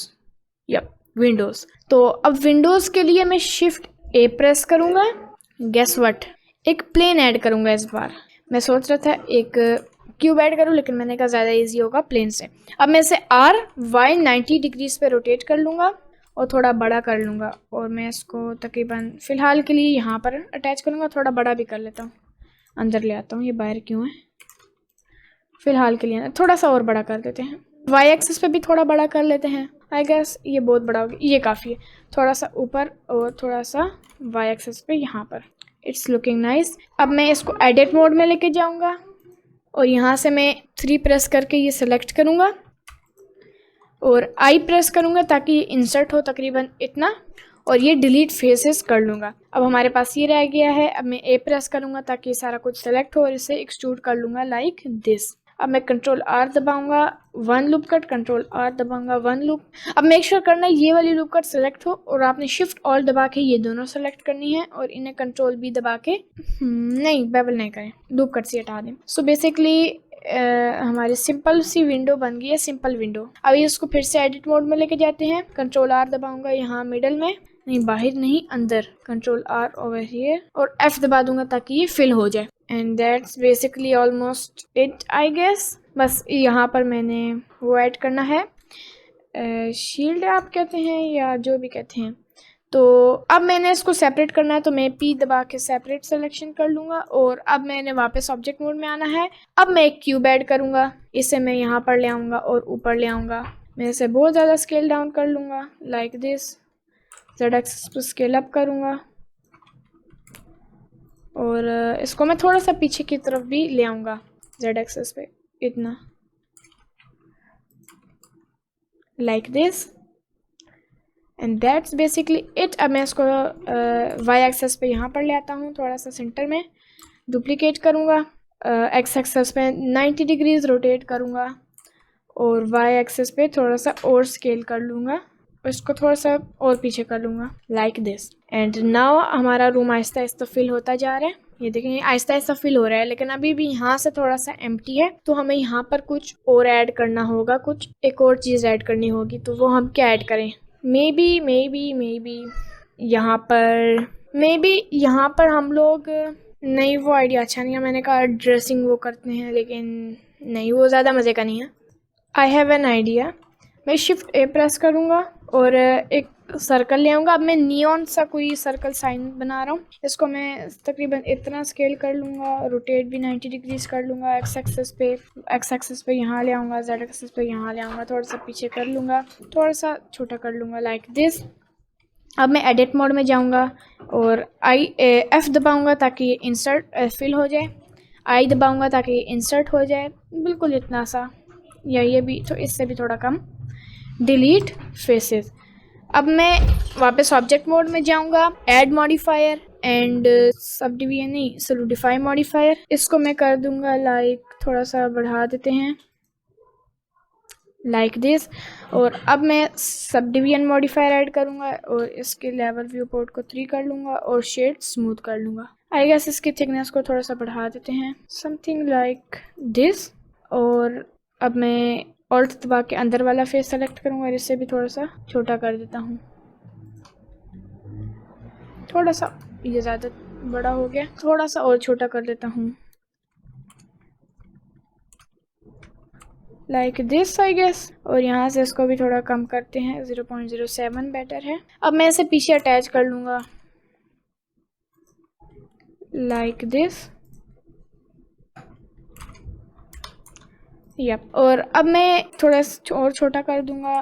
Yup, windows. तो अब विंडोज के लिए मैं शिफ्ट ए प्रेस करूंगा। गेस व्हाट, एक प्लेन ऐड करूंगा इस बार। मैं सोच रहा था एक क्यूब ऐड करूं, लेकिन मैंने कहा ज़्यादा इजी होगा प्लेन से। अब मैं इसे RY 90 डिग्रीज पे रोटेट कर लूँगा और थोड़ा बड़ा कर लूँगा, और मैं इसको तकरीबन फ़िलहाल के लिए यहाँ पर अटैच करूँगा। थोड़ा बड़ा भी कर लेता हूँ, अंदर ले आता हूँ। ये बाहर क्यों है? फ़िलहाल के लिए थोड़ा सा और बड़ा कर देते हैं। Y एक्सिस पे भी थोड़ा बड़ा कर लेते हैं। आई गेस ये बहुत बड़ा हो गया, ये काफ़ी है। थोड़ा सा ऊपर और थोड़ा सा Y एक्सिस पे यहाँ पर। It's looking nice. अब मैं इसको एडिट मोड में लेके जाऊँगा और यहाँ से मैं 3 प्रेस करके ये सिलेक्ट करूँगा और I प्रेस करूँगा ताकि ये इंसर्ट हो तकरीबन इतना, और ये डिलीट फेसेस कर लूँगा। अब हमारे पास ये रह गया है। अब मैं A प्रेस करूँगा ताकि सारा कुछ सेलेक्ट हो और इसे एक्सट्रूड कर लूँगा लाइक दिस। अब मैं control R दबाऊंगा, 1 loop cut, control R दबाऊंगा, 1 loop. अब मेक श्योर करना है ये वाली लूप कट सेलेक्ट हो, और आपने शिफ्ट ऑल दबा के ये दोनों सेलेक्ट करनी है, और इन्हें कंट्रोल B दबा के नहीं, बेवल नहीं करें, लूप कट से हटा दें। सो बेसिकली हमारी सिंपल सी विंडो बन गई है, सिंपल विंडो। अभी इसको फिर से एडिट मोड में लेके जाते हैं। कंट्रोल R दबाऊंगा यहाँ मिडल में, नहीं बाहर नहीं अंदर, कंट्रोल R ओवर हियर, और F दबा दूंगा ताकि ये फिल हो जाए। And that's basically almost it I guess. बस यहाँ पर मैंने वो ऐड करना है, शील्ड आप कहते हैं या जो भी कहते हैं। तो अब मैंने इसको सेपरेट करना है, तो मैं P दबा के सेपरेट सिलेक्शन कर लूँगा, और अब मैंने वापस ऑब्जेक्ट मोड में आना है। अब मैं एक क्यूब ऐड करूँगा, इसे मैं यहाँ पर ले आऊँगा और ऊपर ले आऊँगा। मैं इसे बहुत ज़्यादा स्केल डाउन कर लूँगा लाइक दिस। Z एक्सिस पर स्केल अप करूँगा, और इसको मैं थोड़ा सा पीछे की तरफ भी ले आऊँगा Z एक्सिस पे, इतना like this. And that's basically it. अब मैं इसको Y एक्सिस पे यहाँ पर ले आता हूँ, थोड़ा सा सेंटर में डुप्लीकेट करूँगा, X एक्सिस पे 90 डिग्रीज रोटेट करूँगा, और Y एक्सिस पे थोड़ा सा और स्केल कर लूँगा, इसको थोड़ा सा और पीछे कर लूँगा लाइक दिस। एंड नाउ हमारा रूम आहिस्ता आहिस्ता फिल होता जा रहा है। ये देखें, ये आहिस्ता आहिस्ता फिल हो रहा है, लेकिन अभी भी यहाँ से थोड़ा सा एम्प्टी है, तो हमें यहाँ पर कुछ और ऐड करना होगा, कुछ एक और चीज़ ऐड करनी होगी। तो वो हम क्या ऐड करें? मे बी यहाँ पर हम लोग, नहीं वो आइडिया अच्छा नहीं है। मैंने कहा ड्रेसिंग वो करते हैं, लेकिन नहीं, वो ज़्यादा मज़े का नहीं है। आई हैव एन आइडिया। मैं शिफ्ट ए प्रेस करूँगा और एक सर्कल ले आऊँगा। अब मैं नियॉन सा कोई सर्कल साइन बना रहा हूँ। इसको मैं तकरीबन इतना स्केल कर लूँगा, रोटेट भी 90 डिग्रीज कर लूँगा। एक्स एक्सेस पे यहाँ ले आऊँगा, जेड एक्सेस पे यहाँ ले आऊँगा, थोड़ा सा पीछे कर लूँगा, थोड़ा सा छोटा कर लूँगा, लाइक दिस। अब मैं एडिट मोड में जाऊँगा और F दबाऊँगा ताकि ये इंसर्ट फिल हो जाए। I दबाऊँगा ताकि ये इंसर्ट हो जाए, बिल्कुल इतना सा, या ये भी तो इससे भी थोड़ा कम। Delete faces. अब मैं वापस ऑब्जेक्ट मोड में जाऊँगा, ऐड मॉडिफायर एंड सबडिवीजन नहीं, सॉलिडिफाई मॉडिफायर। इसको मैं कर दूँगा लाइक, थोड़ा सा बढ़ा देते हैं, लाइक दिस। और अब मैं सब डिवीजन मॉडिफायर ऐड करूँगा और इसके लेवल व्यू पोर्ट को 3 कर लूँगा और शेड स्मूथ कर लूँगा। आई गेस इसकी थिकनेस को थोड़ा सा बढ़ा देते हैं, समथिंग लाइक दिस। और अब मैं ऑल्ट दबा के अंदर वाला फेस सेलेक्ट करूँगा और इससे भी थोड़ा सा छोटा कर देता हूँ, थोड़ा सा, ये ज़्यादा बड़ा हो गया, थोड़ा सा और छोटा कर देता हूँ, लाइक दिस आई गेस। और यहाँ से इसको भी थोड़ा कम करते हैं, 0.07 बेटर है। अब मैं इसे पीछे अटैच कर लूँगा, लाइक दिस। यप। और अब मैं थोड़ा और छोटा कर दूँगा,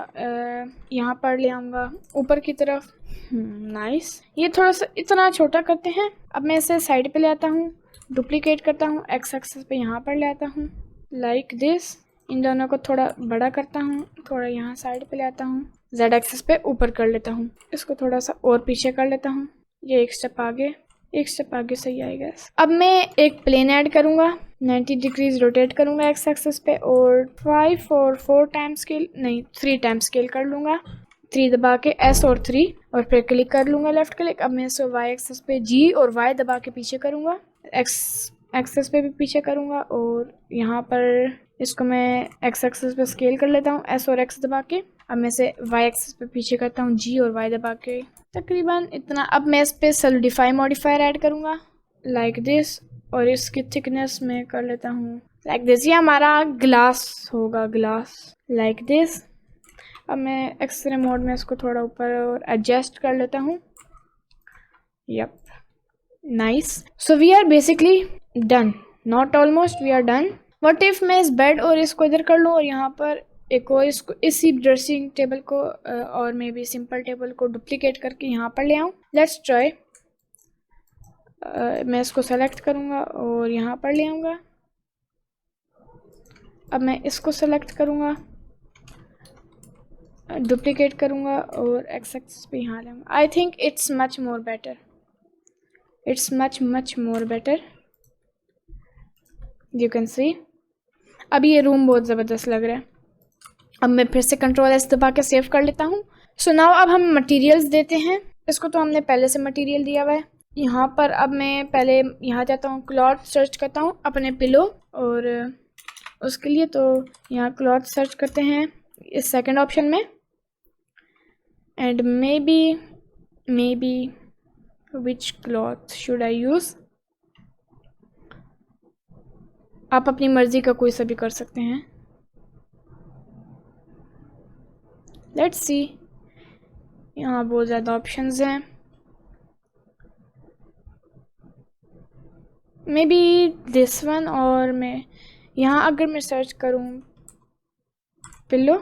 यहाँ पर ले आऊँगा ऊपर की तरफ। नाइस। ये थोड़ा सा इतना छोटा करते हैं। अब मैं इसे साइड पे ले आता हूँ, डुप्लीकेट करता हूँ, एक्स एक्सेस पे यहाँ पर ले आता हूँ, लाइक दिस। इन दोनों को थोड़ा बड़ा करता हूँ, थोड़ा यहाँ साइड पे ले आता हूँ, जेड एक्सेस पे ऊपर कर लेता हूँ, इसको थोड़ा सा और पीछे कर लेता हूँ, ये एक स्टेप आगे सही आएगा। अब मैं एक प्लेन ऐड करूँगा, 90 डिग्रीज रोटेट करूँगा एक्स एक्सेस पे और 5 और 4 टाइम स्केल नहीं 3 टाइम स्केल कर लूँगा। 3 दबा के S और 3 और फिर क्लिक कर लूँगा, लेफ्ट क्लिक। अब मैं इसको वाई एक्सेस पे G और Y दबा के पीछे करूँगा, एक्स एक्सेस पे भी पीछे करूँगा और यहाँ पर इसको मैं एक्स एक्सेस पे स्केल कर लेता हूँ, S और X दबा के। अब मैं इसे Y एक्सेस पे पीछे करता हूँ, G और Y दबा के, तकरीबन इतना। अब मैं इस पे सॉलिडिफाई मॉडिफायर ऐड करूँगा, लाइक दिस। और इसकी थिकनेस में कर लेता हूँ लाइक दिस। ये हमारा ग्लास होगा, ग्लास, लाइक दिस। अब मैं एक्सरे मोड में इसको थोड़ा ऊपर और एडजस्ट कर लेता हूँ। Yup, nice. So we are basically done, not almost, we are done. What if मैं इस बेड और इसको इधर कर लूँ और यहाँ पर एक और इसको इसी ड्रेसिंग टेबल को और मे बी सिंपल टेबल को डुप्लीकेट करके यहाँ पर ले आऊँ। Let's try. मैं इसको सेलेक्ट करूँगा और यहाँ पर ले आऊँगा। अब मैं इसको सेलेक्ट करूँगा, डुप्लीकेट करूँगा और एक्स एक्सिस पे यहाँ ले आऊँगा। I think it's much more better, it's much more better, you can see. अब ये रूम बहुत ज़बरदस्त लग रहा है। अब मैं फिर से कंट्रोल एस दबा के सेव कर लेता हूँ। सो नाउ अब हम मटेरियल्स देते हैं। इसको तो हमने पहले से मटेरियल दिया हुआ है। यहाँ पर अब मैं पहले यहाँ जाता हूँ, क्लॉथ सर्च करता हूँ अपने पिलो, और उसके लिए तो यहाँ क्लॉथ सर्च करते हैं इस सेकंड ऑप्शन में। And may be which cloth should I use. आप अपनी मर्जी का कोई सा भी कर सकते हैं। लेट्स सी, यहाँ बहुत ज़्यादा ऑप्शंस हैं। May be this one. और मैं यहाँ अगर मैं सर्च करूँ पिलो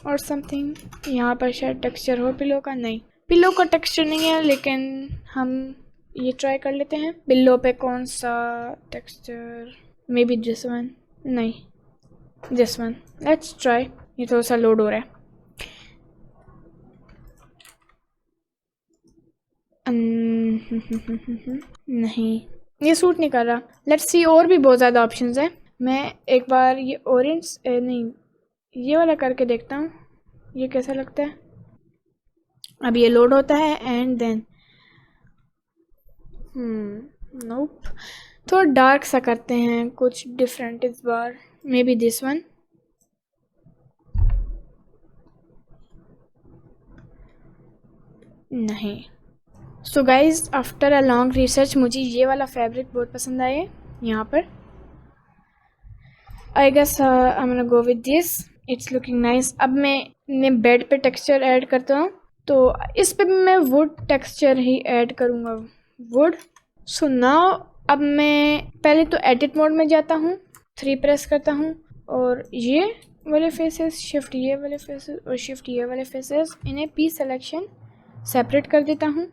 और समथिंग, यहाँ पर शायद टेक्सचर हो पिलो का। नहीं, पिलो का टेक्सचर नहीं है, लेकिन हम ये ट्राई कर लेते हैं। पिलो पे कौन सा texture, may be this one, नहीं दिस वन। Let's try. ये थोड़ा सा लोड हो रहा है। नहीं, ये सूट नहीं कर रहा। लेट्स सी, और भी बहुत ज़्यादा ऑप्शंस हैं। मैं एक बार ये ऑरेंज नहीं, ये वाला करके देखता हूँ ये कैसा लगता है। अब ये लोड होता है एंड देन नोप, थोड़ा डार्क सा करते हैं, कुछ डिफरेंट इस बार, मे बी दिस वन। नहीं। So guys after a long research मुझे ये वाला फैब्रिक बहुत पसंद आया यहाँ पर। I guess I am gonna go with this, it's looking nice. अब मैं बेड पे टेक्सचर ऐड करता हूँ, तो इस पे भी मैं वुड टेक्सचर ही ऐड करूँगा, वुड। सो नाउ अब मैं पहले तो एडिट मोड में जाता हूँ, 3 प्रेस करता हूँ और ये वाले फेसेस शिफ्ट ये वाले फेसेस और शिफ्ट ये वाले फेसेस, इन्हें पी सिलेक्शन सेपरेट कर देता हूँ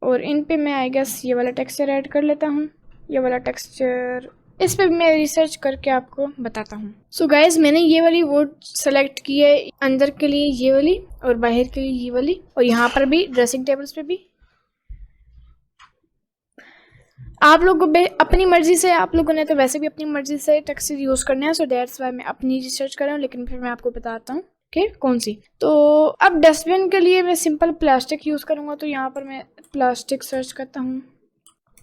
और इन पे मैं आई गेस ये वाला टेक्सचर ऐड कर लेता हूँ। ये वाला टेक्सचर इस पे मैं रिसर्च करके आपको बताता हूँ। सो गाइज मैंने ये वाली वुड सेलेक्ट की है, अंदर के लिए ये वाली और बाहर के लिए ये वाली, और यहाँ पर भी ड्रेसिंग टेबल्स पे भी। आप लोगों को अपनी मर्जी से, आप लोगों ने तो वैसे भी अपनी मर्जी से टेक्सचर यूज़ करना है, सो दैट्स वाई मैं अपनी रिसर्च कर रहा हूँ, लेकिन फिर मैं आपको बताता हूँ कि कौन सी। तो अब डस्टबिन के लिए मैं सिंपल प्लास्टिक यूज़ करूँगा, तो यहाँ पर मैं प्लास्टिक सर्च करता हूँ,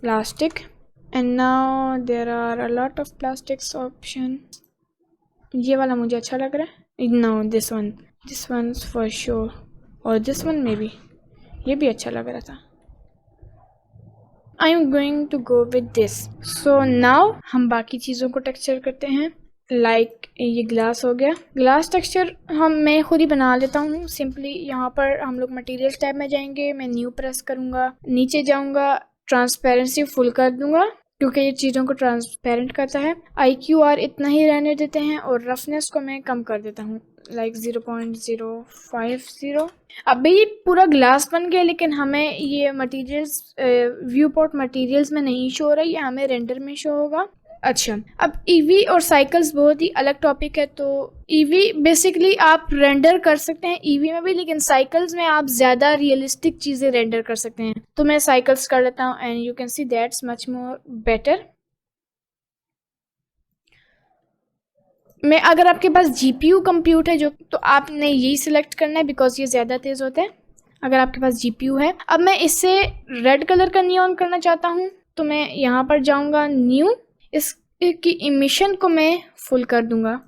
plastic, and now there are a lot of plastics option. ये वाला मुझे अच्छा लग रहा है, no this one for sure, और दिस वन मे बी, ये भी अच्छा लग रहा था। I am going to go with this. So now हम बाकी चीज़ों को टेक्सचर करते हैं, लाइक ये ग्लास हो गया। ग्लास टेक्सचर मैं खुद ही बना लेता हूँ सिंपली। यहाँ पर हम लोग मटेरियल्स टैब में जाएंगे, मैं न्यू प्रेस करूँगा, नीचे जाऊँगा, ट्रांसपेरेंसी फुल कर दूंगा क्योंकि ये चीज़ों को ट्रांसपेरेंट करता है। IQR इतना ही रहने देते हैं और रफनेस को मैं कम कर देता हूँ, लाइक 0.050। अब ये पूरा ग्लास बन गया, लेकिन हमें ये मटेरियल्स व्यू पोर्ट मटेरियल्स में नहीं शो हो रहा है, ये हमें रेंडर में शो होगा। अच्छा, अब ईवी और साइकिल्स बहुत ही अलग टॉपिक है। तो ईवी बेसिकली आप रेंडर कर सकते हैं ईवी में भी, लेकिन साइकिल्स में आप ज़्यादा रियलिस्टिक चीज़ें रेंडर कर सकते हैं। तो मैं साइकिल्स कर लेता हूँ and you can see that's much more better. मैं अगर आपके पास GPU कंप्यूट है जो, तो आपने यही सिलेक्ट करना है बिकॉज ये ज़्यादा तेज़ होते हैं अगर आपके पास GPU है। अब मैं इससे रेड कलर का नियॉन करना चाहता हूँ, तो मैं यहाँ पर जाऊँगा न्यू, इसकी इमिशन को मैं फुल कर दूंगा,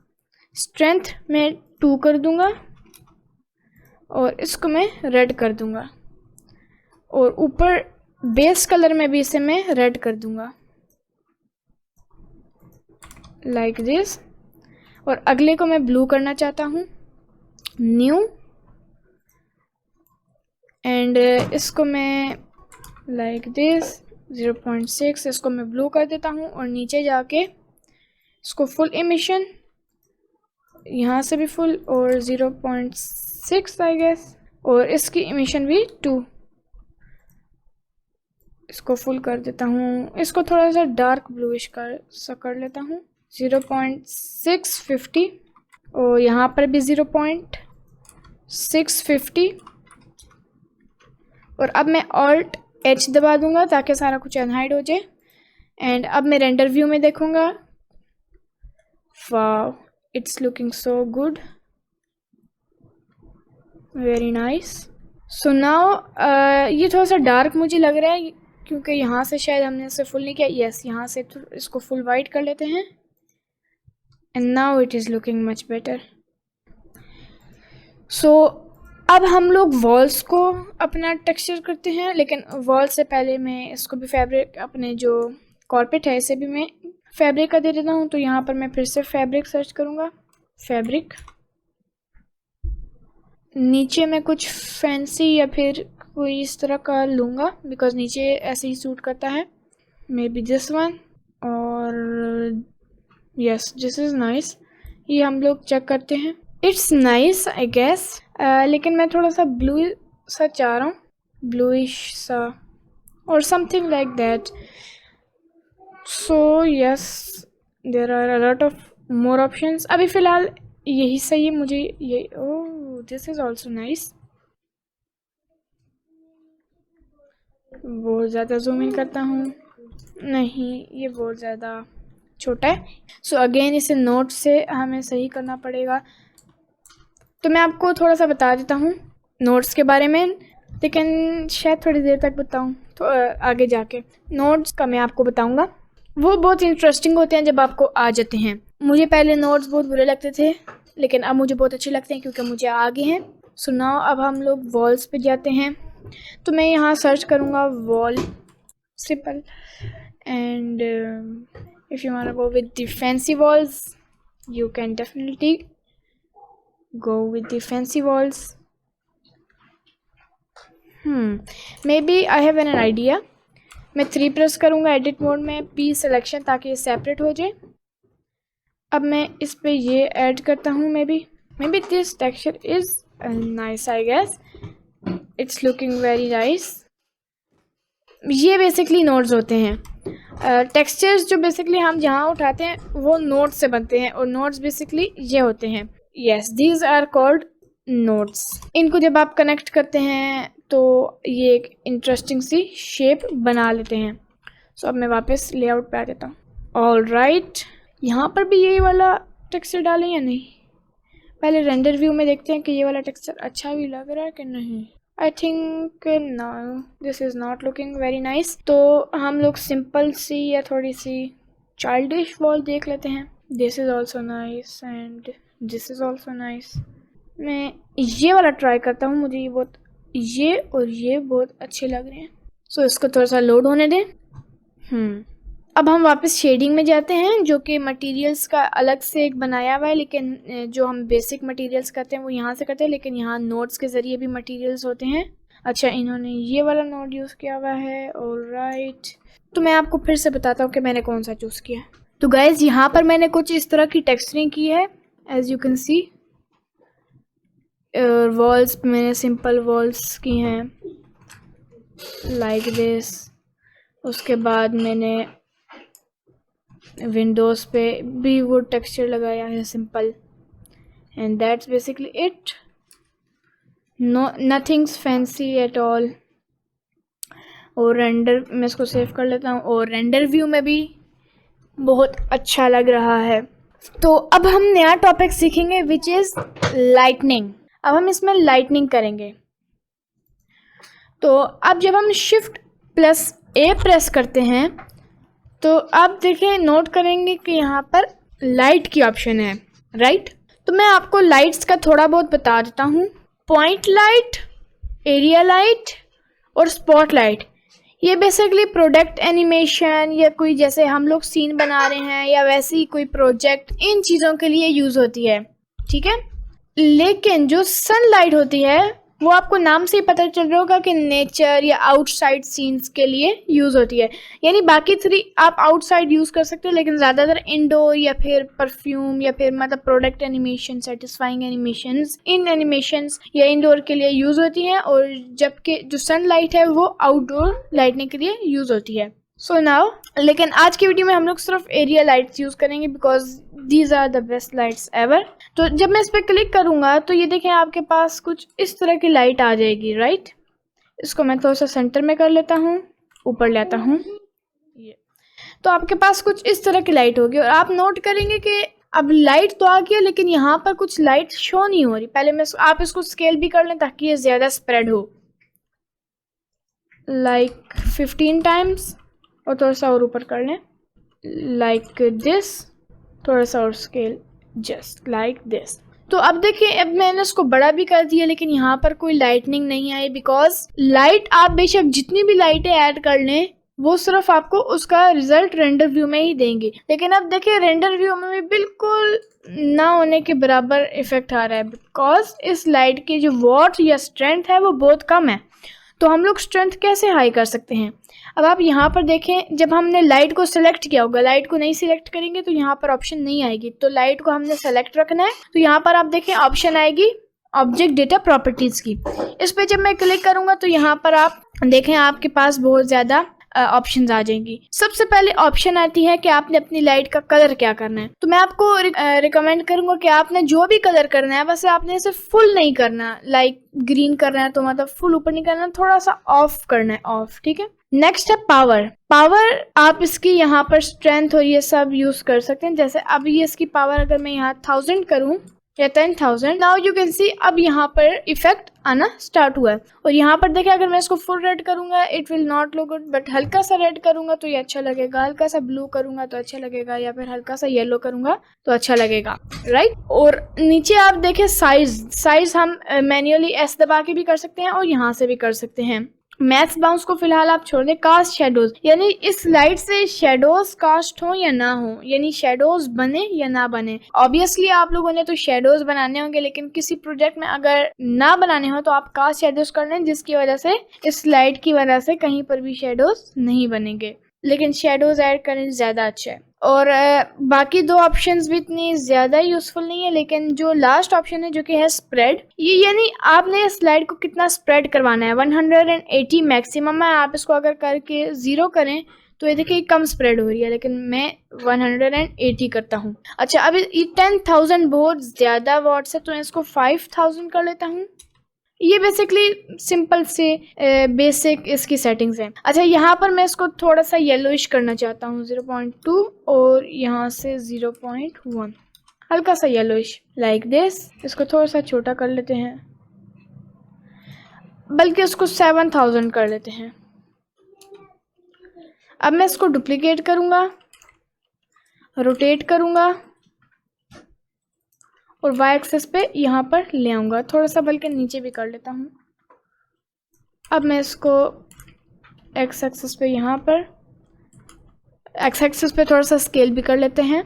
स्ट्रेंथ में 2 कर दूंगा और इसको मैं रेड कर दूंगा, और ऊपर बेस कलर में भी इसे मैं रेड कर दूंगा लाइक दिस। और अगले को मैं ब्लू करना चाहता हूँ, न्यू, एंड इसको मैं लाइक दिस 0.6, इसको मैं ब्लू कर देता हूँ और नीचे जाके इसको फुल इमिशन, यहाँ से भी फुल और 0.6 आई गेस, और इसकी इमिशन भी 2, इसको फुल कर देता हूँ। इसको थोड़ा सा डार्क ब्लूइश कर लेता हूँ, 0.650, और यहाँ पर भी 0.650, और अब मैं Alt H दबा दूंगा ताकि सारा कुछ अनहाइड हो जाए। एंड अब मैं रेंडर व्यू में देखूंगा, wow it's looking so good, very nice. So now ये थोड़ा सा डार्क मुझे लग रहा है क्योंकि यहाँ से शायद हमने इसे फुल नहीं किया। यस, यहाँ से इसको फुल वाइट कर लेते हैं and now it is looking much better. So अब हम लोग वॉल्स को अपना टेक्सचर करते हैं, लेकिन वॉल से पहले मैं इसको भी फैब्रिक, अपने जो कॉर्पेट है इसे भी मैं फैब्रिक का दे देता हूँ। तो यहाँ पर मैं फिर से फैब्रिक सर्च करूँगा, फैब्रिक, नीचे मैं कुछ फैंसी या फिर कोई इस तरह का लूँगा बिकॉज नीचे ऐसे ही सूट करता है, मे बी दिस वन, और यस दिस इज़ नाइस। ये हम लोग चेक करते हैं, इट्स नाइस आई गेस, लेकिन मैं थोड़ा सा ब्लू सा चाह रहा हूँ, ब्लूइश सा और something like that. So yes there are a lot of more options, अभी फ़िलहाल यही सही है मुझे। ये oh this is also nice. बहुत ज़्यादा जूम इन करता हूँ, नहीं ये बहुत ज़्यादा छोटा है। सो अगेन इसे नोट से हमें सही करना पड़ेगा। तो मैं आपको थोड़ा सा बता देता हूँ नोट्स के बारे में। लेकिन शायद थोड़ी देर तक बताऊं तो आगे जाके नोट्स का मैं आपको बताऊंगा। वो बहुत इंटरेस्टिंग होते हैं जब आपको आ जाते हैं। मुझे पहले नोट्स बहुत बुरे लगते थे, लेकिन अब मुझे बहुत अच्छे लगते हैं क्योंकि मुझे आ गए हैं। सो नाउ अब हम लोग वॉल्स पे जाते हैं। तो मैं यहाँ सर्च करूँगा wall simple, and if you want go with the fancy walls you can definitely go with the fancy walls. Maybe I have an idea. मैं 3 प्रेस करूँगा एडिट मोड में, पी सिलेक्शन, ताकि ये separate हो जाए। अब मैं इस पे ये ऐड करता हूँ। Maybe this texture is nice, I guess it's looking very nice. ये बेसिकली नोट्स होते हैं। टेक्सचर्स जो बेसिकली हम जहाँ उठाते हैं वो नोट्स से बनते हैं, और नोट्स बेसिकली ये होते हैं। Yes, these are called notes. इनको जब आप कनेक्ट करते हैं तो ये एक इंटरेस्टिंग सी शेप बना लेते हैं। सो अब मैं वापस लेआउट पे आ जाता हूँ। ऑल राइट, यहाँ पर भी यही वाला टेक्सचर डालें या नहीं? पहले रेंडर व्यू में देखते हैं कि ये वाला टेक्सचर अच्छा भी लग रहा है कि नहीं। I think no, this is not looking very nice. तो हम लोग सिंपल सी या थोड़ी सी चाइल्डिश वॉल देख लेते हैं। This is also nice and this is also nice. मैं ये वाला ट्राई करता हूँ, मुझे ये और ये बहुत अच्छे लग रहे हैं। सो इसको थोड़ा सा लोड होने दें। अब हम वापस शेडिंग में जाते हैं, जो कि मटेरियल्स का अलग से एक बनाया हुआ है, लेकिन जो हम बेसिक मटेरियल्स करते हैं वो यहाँ से करते हैं, लेकिन यहाँ नोट्स के ज़रिए भी मटेरियल्स होते हैं। अच्छा, इन्होंने ये वाला नोट यूज़ किया हुआ है। ऑलराइट, तो मैं आपको फिर से बताता हूँ कि मैंने कौन सा चूज़ किया। तो गाइज, यहाँ पर मैंने कुछ इस तरह की टेक्सचरिंग की है, as you can see. Walls पे मैंने सिंपल वॉल्स की हैं लाइक दिस। उसके बाद मैंने विंडोज़ पे भी वो टेक्सचर लगाया है simple, and that's basically it. No, nothings fancy at all. और रेंडर, मैं इसको सेव कर लेता हूँ, और रेंडर व्यू में भी बहुत अच्छा लग रहा है। तो अब हम नया टॉपिक सीखेंगे विच इज़ लाइटनिंग। अब हम इसमें लाइटनिंग करेंगे। तो अब जब हम Shift+A प्रेस करते हैं तो अब देखिए, नोट करेंगे कि यहाँ पर लाइट की ऑप्शन है, राइट। तो मैं आपको लाइट्स का थोड़ा बहुत बता देता हूँ। पॉइंट लाइट, एरिया लाइट और स्पॉट लाइट, ये बेसिकली प्रोडक्ट एनिमेशन या कोई जैसे हम लोग सीन बना रहे हैं या वैसे ही कोई प्रोजेक्ट, इन चीज़ों के लिए यूज़ होती है, ठीक है। लेकिन जो सनलाइट होती है वो आपको नाम से ही पता चल रहा होगा कि नेचर या आउटसाइड सीन्स के लिए यूज़ होती है। यानी बाकी 3 आप आउटसाइड यूज़ कर सकते हो, लेकिन ज़्यादातर इंडोर या फिर परफ्यूम या फिर मतलब प्रोडक्ट एनिमेशन, सेटिस्फाइंग एनिमेशंस, इन एनिमेशंस या इंडोर के लिए यूज़ होती हैं, और जबकि जो सनलाइट है वो आउटडोर लाइटनिंग के लिए यूज़ होती है। सो नाउ, लेकिन आज की वीडियो में हम लोग सिर्फ एरिया लाइट्स यूज़ करेंगे because these are the best lights ever. तो जब मैं इस पर क्लिक करूँगा तो ये देखें, आपके पास कुछ इस तरह की लाइट आ जाएगी, राइट। इसको मैं थोड़ा सा सेंटर में कर लेता हूँ, ऊपर लेता हूँ, ये। तो आपके पास कुछ इस तरह की लाइट होगी, और आप नोट करेंगे कि अब लाइट तो आ गया, लेकिन यहाँ पर कुछ लाइट शो नहीं हो रही। पहले आप इसको स्केल भी कर लें ताकि ये ज़्यादा स्प्रेड हो, लाइक 15 टाइम्स, और थोड़ा सा और ऊपर कर लें लाइक दिस, थोड़ा सा और स्केल जस्ट लाइक दिस। तो अब देखिए, अब मैंने इसको बड़ा भी कर दिया, लेकिन यहाँ पर कोई लाइटनिंग नहीं आई, बिकॉज लाइट आप बेशक जितनी भी लाइटें ऐड कर लें वो सिर्फ आपको उसका रिजल्ट रेंडर व्यू में ही देंगे। लेकिन अब देखिए, रेंडर व्यू में भी बिल्कुल ना होने के बराबर इफेक्ट आ रहा है, बिकॉज इस लाइट की जो वॉट या स्ट्रेंथ है वो बहुत कम है। तो हम लोग स्ट्रेंथ कैसे हाई कर सकते हैं? अब आप यहाँ पर देखें, जब हमने लाइट को सिलेक्ट किया होगा, लाइट को नहीं सिलेक्ट करेंगे तो यहाँ पर ऑप्शन नहीं आएगी। तो लाइट को हमने सेलेक्ट रखना है, तो यहाँ पर आप देखें ऑप्शन आएगी ऑब्जेक्ट डेटा प्रॉपर्टीज़ की। इस पर जब मैं क्लिक करूँगा तो यहाँ पर आप देखें, आपके पास बहुत ज़्यादा ऑप्शंस आ जाएंगी। सबसे पहले ऑप्शन आती है कि आपने अपनी लाइट का कलर क्या करना है। तो मैं आपको रिकमेंड करूंगा कि आपने जो भी कलर करना है, बस आपने इसे फुल नहीं करना। लाइक ग्रीन करना है तो मतलब फुल ऊपर नहीं करना, थोड़ा सा ऑफ करना है, ऑफ, ठीक है। नेक्स्ट है पावर आप इसकी यहाँ पर स्ट्रेंथ और ये सब यूज कर सकते हैं। जैसे अब ये इसकी पावर अगर मैं यहाँ 1000 करूँ या 10,000। नाउ यू कैन सी अब यहाँ पर इफेक्ट आना स्टार्ट हुआ है। और यहाँ पर देखें अगर मैं इसको फुल रेड करूंगा it will not look good, but हल्का सा रेड करूंगा तो ये अच्छा लगेगा, हल्का सा ब्लू करूंगा तो अच्छा लगेगा, या फिर हल्का सा येलो करूंगा तो अच्छा लगेगा, राइट। और नीचे आप देखें साइज हम मैन्युअली एस दबा के भी कर सकते हैं और यहाँ से भी कर सकते हैं। मैथ्स बाउंस को फिलहाल आप छोड़ दें। कास्ट शेडोज, यानी इस लाइट से शेडोज कास्ट हो या ना हो, यानी शेडोज बने या ना बने। ऑब्वियसली आप लोगों ने तो शेडोज बनाने होंगे, लेकिन किसी प्रोजेक्ट में अगर ना बनाने हो तो आप कास्ट शेडोज कर लें, जिसकी वजह से इस लाइट की वजह से कहीं पर भी शेडोज नहीं बनेंगे, लेकिन शेडोज ऐड करने ज़्यादा अच्छा है। और बाकी दो ऑप्शंस भी इतनी ज़्यादा यूज़फुल नहीं है, लेकिन जो लास्ट ऑप्शन है जो कि है स्प्रेड, ये यानी आपने स्लाइड को कितना स्प्रेड करवाना है। 180 मैक्सिमम है, आप इसको अगर करके 0 करें तो ये देखिए कम स्प्रेड हो रही है, लेकिन मैं 180 करता हूँ। अच्छा, अब ये 10,000 बहुत ज़्यादा वॉट्स है तो मैं इसको 5,000 कर लेता हूँ। ये बेसिकली सिंपल से बेसिक इसकी सेटिंग्स हैं। अच्छा, यहाँ पर मैं इसको थोड़ा सा येलोइश करना चाहता हूँ, 0.2 और यहाँ से 0.1, हल्का सा येलोइश लाइक दिस। इसको थोड़ा सा छोटा कर लेते हैं, बल्कि इसको 7,000 कर लेते हैं। अब मैं इसको डुप्लीकेट करूँगा, रोटेट करूँगा और वाई एक्सेस पे यहाँ पर ले आऊँगा, थोड़ा सा बल्कि नीचे भी कर लेता हूँ। अब मैं इसको एक्स एक्सेस पे यहाँ पर एक्स एक्सेस पे थोड़ा सा स्केल भी कर लेते हैं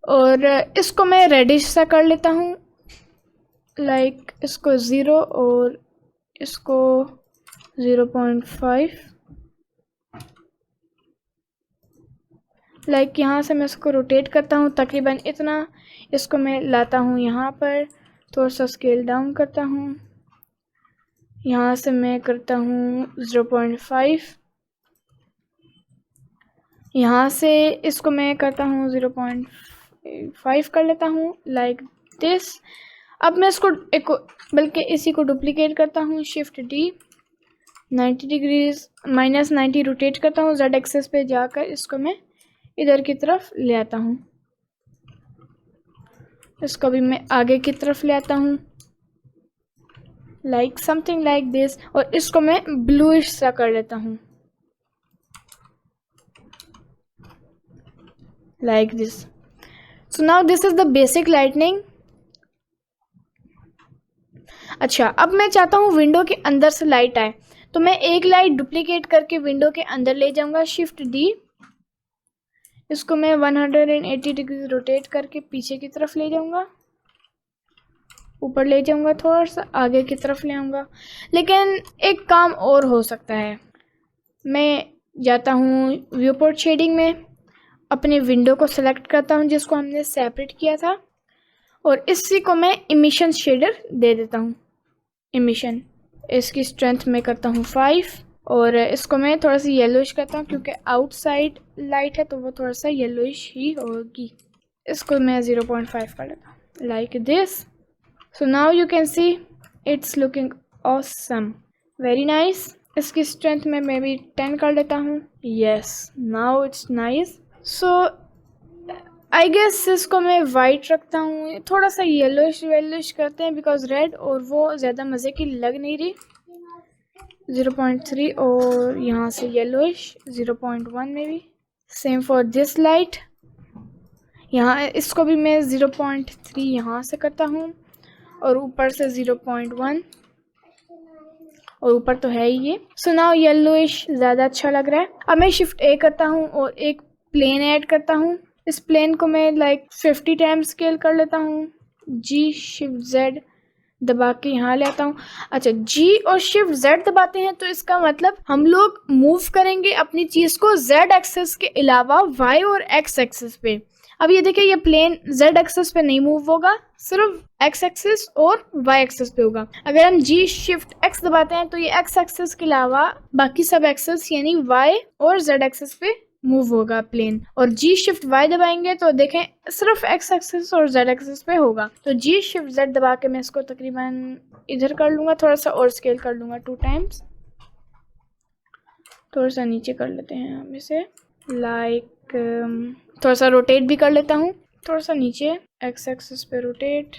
और इसको मैं रेडिश सा कर लेता हूँ, लाइक इसको 0 और इसको 0.5, लाइक यहाँ से मैं इसको रोटेट करता हूँ तकरीबन इतना। इसको मैं लाता हूँ यहाँ पर, थोड़ा सा स्केल डाउन करता हूँ, यहाँ से मैं करता हूँ 0.5, यहाँ से इसको मैं करता हूँ 0.5 कर लेता हूँ लाइक दिस। अब मैं इसको एक बल्कि इसी को डुप्लीकेट करता हूँ, शिफ्ट डी 90 डिग्रीज -90 रोटेट करता हूँ, जेड एक्सेस पे जाकर इसको मैं इधर की तरफ ले आता हूँ। इसको भी मैं आगे की तरफ ले आता हूँ, लाइक समथिंग लाइक दिस, और इसको मैं ब्लूइश सा कर लेता हूँ like this. So now this is the basic lightning. अच्छा, अब मैं चाहता हूँ विंडो के अंदर से लाइट आए, तो मैं एक लाइट डुप्लीकेट करके विंडो के अंदर ले जाऊंगा, शिफ्ट डी, इसको मैं 180 डिग्री रोटेट करके पीछे की तरफ ले जाऊंगा, ऊपर ले जाऊंगा, थोड़ा सा आगे की तरफ ले आऊंगा। लेकिन एक काम और हो सकता है, मैं जाता हूँ व्यूपोर्ट शेडिंग में, अपने विंडो को सेलेक्ट करता हूँ जिसको हमने सेपरेट किया था, और इसी को मैं इमिशन शेडर दे देता हूँ। इमिशन, इसकी स्ट्रेंथ मैं करता हूँ 5 और इसको मैं थोड़ा सा येलोइश करता हूँ क्योंकि आउटसाइड लाइट है तो वो थोड़ा सा येलोइश ही होगी। इसको मैं 0.5 कर लेता हूँ like this. So now you can see it's looking awesome, very nice. इसकी स्ट्रेंथ में मैं भी 10 कर लेता हूँ। Yes, now it's nice. So I guess इसको मैं वाइट रखता हूँ, थोड़ा सा येलोइश करते हैं बिकॉज रेड और वो ज़्यादा मज़े की लग नहीं रही। 0.3 और यहाँ से येलोइश 0.1 में भी। सेम फॉर दिस लाइट, यहाँ इसको भी मैं 0.3 यहाँ से करता हूँ और ऊपर से 0.1, और ऊपर तो है ही ये। सो नाउ येलोइश ज़्यादा अच्छा लग रहा है। अब मैं शिफ्ट ए करता हूँ और एक प्लेन ऐड करता हूँ। इस प्लेन को मैं लाइक 50 टाइम्स स्केल कर लेता हूँ, जी शिफ्ट जेड दबा के यहाँ ले आता हूँ। अच्छा, जी और शिफ्ट जेड दबाते हैं तो इसका मतलब हम लोग मूव करेंगे अपनी चीज़ को जेड एक्सेस के अलावा वाई और एक्स एक्सेस पे। अब ये देखिए, ये प्लेन जेड एक्सेस पे नहीं मूव होगा, सिर्फ एक्स एक्सेस और वाई एक्सेस पे होगा। अगर हम जी शिफ्ट एक्स दबाते हैं तो ये एक्स एक्सेस के अलावा बाकी सब एक्सेस यानी वाई और जेड एक्सेस पे मूव होगा प्लेन, और जी शिफ्ट वाई दबाएंगे तो देखें सिर्फ एक्स एक्सेस और जेड एक्सेस पे होगा। तो जी शिफ्ट जेड दबा के मैं इसको तकरीबन इधर कर लूँगा, थोड़ा सा और स्केल कर लूँगा 2 टाइम्स, थोड़ा सा नीचे कर लेते हैं हम इसे, लाइक थोड़ा सा रोटेट भी कर लेता हूँ, थोड़ा सा नीचे एक्स एक्सिस पे rotate,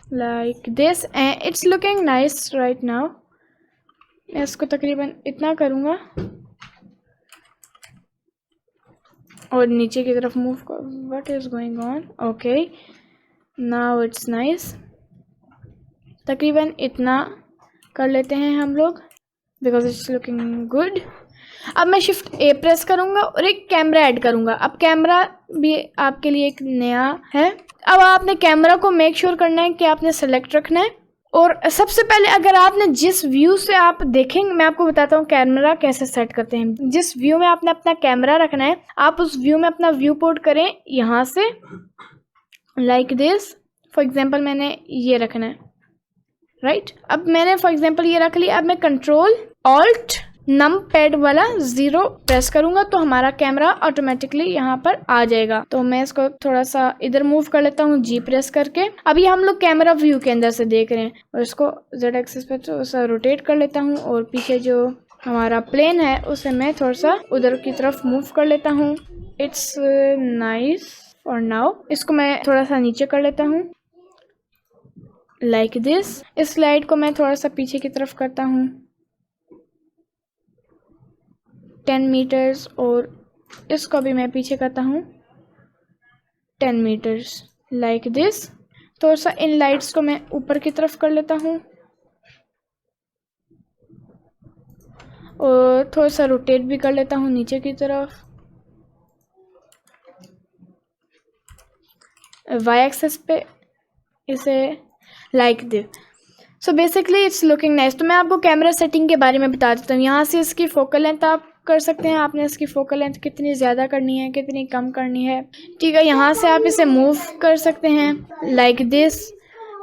like this and it's looking nice right now. मैं इसको तकरीबन इतना करूँगा और नीचे की तरफ मूव कर। What is going on? Okay now it's nice. तकरीबन इतना कर लेते हैं हम लोग बिकॉज इट्स लुकिंग गुड। अब मैं शिफ्ट ए प्रेस करूँगा और एक कैमरा ऐड करूँगा। अब कैमरा भी आपके लिए एक नया है। अब आपने कैमरा को मेक श्योर करना है कि आपने सेलेक्ट रखना है। और सबसे पहले अगर आपने जिस व्यू से आप देखेंगे, मैं आपको बताता हूँ कैमरा कैसे सेट करते हैं। जिस व्यू में आपने अपना कैमरा रखना है, आप उस व्यू में अपना व्यू पोर्ट करें यहाँ से, लाइक दिस। फॉर एग्जाम्पल मैंने ये रखना है, राइट। अब मैंने फॉर एग्जाम्पल ये रख लिया। अब मैं कंट्रोल ऑल्ट नम पैड वाला 0 प्रेस करूंगा तो हमारा कैमरा ऑटोमेटिकली यहाँ पर आ जाएगा। तो मैं इसको थोड़ा सा इधर मूव कर लेता हूँ जी प्रेस करके। अभी हम लोग कैमरा व्यू के अंदर से देख रहे हैं और इसको जेड एक्सिस पे थोड़ा सा रोटेट कर लेता हूँ और पीछे जो हमारा प्लेन है उसे मैं थोड़ा सा उधर की तरफ मूव कर लेता हूँ। It's nice for now. इसको मैं थोड़ा सा नीचे कर लेता हूँ लाइक दिस। इस स्लाइड को मैं थोड़ा सा पीछे की तरफ करता हूँ 10 मीटर्स और इसको भी मैं पीछे करता हूँ 10 मीटर्स लाइक दिस। थोड़ा सा इन लाइट्स को मैं ऊपर की तरफ कर लेता हूँ और थोड़ा सा रोटेट भी कर लेता हूँ नीचे की तरफ। वाई एक्सिस पे इसे like this. So basically it's looking nice. तो मैं आपको कैमरा सेटिंग के बारे में बता देता हूँ। यहाँ से इसकी फोकल लेंथ आप कर सकते हैं। आपने इसकी फोकल लेंथ कितनी ज़्यादा करनी है, कितनी कम करनी है, ठीक है। यहाँ से आप इसे मूव कर सकते हैं लाइक दिस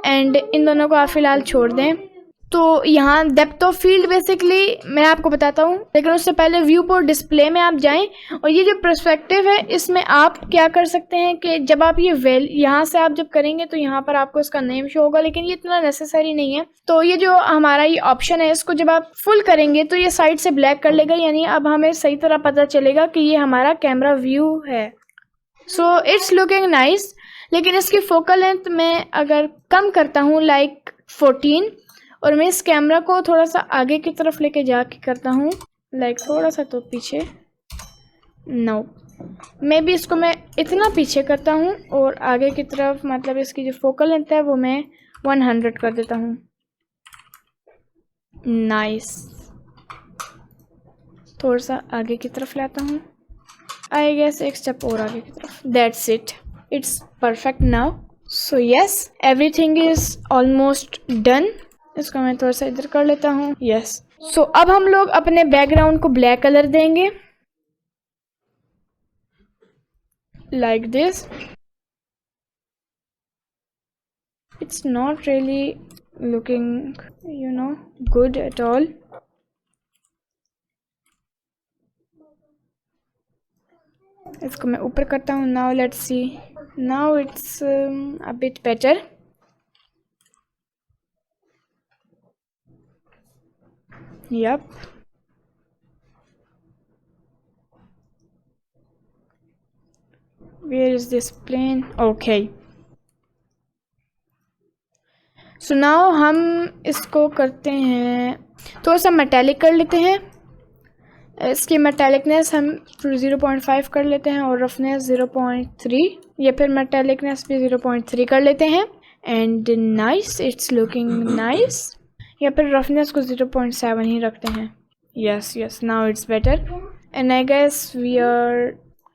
एंड इन दोनों को आप फिलहाल छोड़ दें। तो यहाँ डेप्थ ऑफ फील्ड बेसिकली मैं आपको बताता हूँ, लेकिन उससे पहले व्यू पोर्ट डिस्प्ले में आप जाएं और ये जो पर्सपेक्टिव है इसमें आप क्या कर सकते हैं कि जब आप ये यहाँ से आप जब करेंगे तो यहाँ पर आपको इसका नेम शो होगा, लेकिन ये इतना नेसेसरी नहीं है। तो ये जो हमारा ये ऑप्शन है इसको जब आप फुल करेंगे तो ये साइड से ब्लैक कर लेगा, यानी अब हमें सही तरह पता चलेगा कि ये हमारा कैमरा व्यू है। So it's looking nice. लेकिन इसकी फोकल लेंथ मैं अगर कम करता हूँ लाइक 14 और मैं इस कैमरा को थोड़ा सा आगे की तरफ लेके जाके करता हूँ लाइक थोड़ा सा तो पीछे, नो मे भी इसको मैं इतना पीछे करता हूँ और आगे की तरफ, मतलब इसकी जो फोकल लेंथ है वो मैं 100 कर देता हूँ। नाइस। थोड़ा सा आगे की तरफ लाता हूँ, आई गेस एक स्टेप और आगे की तरफ। That's it, it's perfect now. So yes, everything is almost done. इसको मैं थोड़ा सा इधर कर लेता हूँ। यस। सो अब हम लोग अपने बैकग्राउंड को ब्लैक कलर देंगे like this. It's not really looking good at all. इसको मैं ऊपर करता हूँ। Now let's C, now it's a bit better. Yep. Where is this plane? Okay. So now हम इसको करते हैं थोड़ा सा मेटालिक कर लेते हैं। इसकी मेटालिकनेस हम 0.5 कर लेते हैं और रफनेस 0.3, या फिर मेटालिकनेस भी 0.3 कर लेते हैं। And nice, it's looking nice. या फिर रफनेस को 0.7 ही रखते हैं। Yes yes, now it's better and I guess we are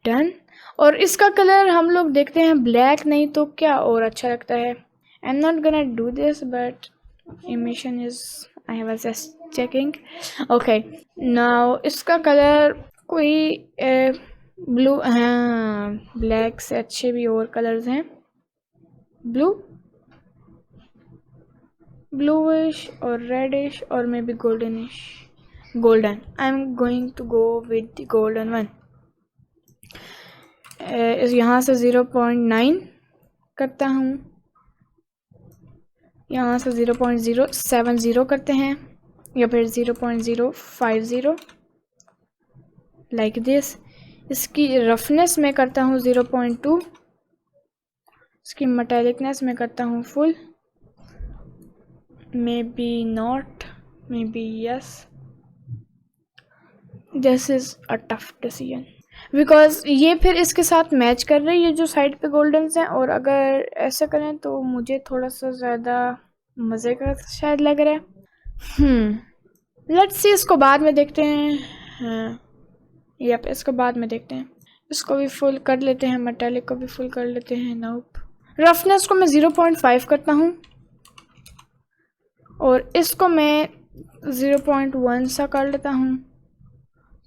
done. और इसका कलर हम लोग देखते हैं ब्लैक, नहीं तो क्या और अच्छा लगता है। आई am not gonna do this but emission is, I was just checking. Okay, now इसका कलर कोई ब्लू, हाँ ब्लैक से अच्छे भी और कलर्स हैं। ब्लूइश और रेडिश और may be goldenish, golden. I'm going to go with the golden one. यहाँ से 0.9 करता हूँ, यहाँ से 0.070 करते हैं, या फिर 0.050। Like this. इसकी रफनेस मैं करता हूँ 0.2, इसकी मेटालिकनेस मैं करता हूँ full, may be not, may be yes. This is a tough decision because ये फिर इसके साथ मैच कर रही है जो साइड पे गोल्डन हैं, और अगर ऐसा करें तो मुझे थोड़ा सा ज़्यादा मज़े का शायद लग रहा है। लेट्स सी, इसको बाद में देखते हैं। हाँ, यप, इसको बाद में देखते हैं। इसको भी फुल कर लेते हैं, मेटालिक को भी फुल कर लेते हैं। नोप, रफनेस को मैं 0.5 करता हूँ और इसको मैं 0.1 सा कर लेता हूँ,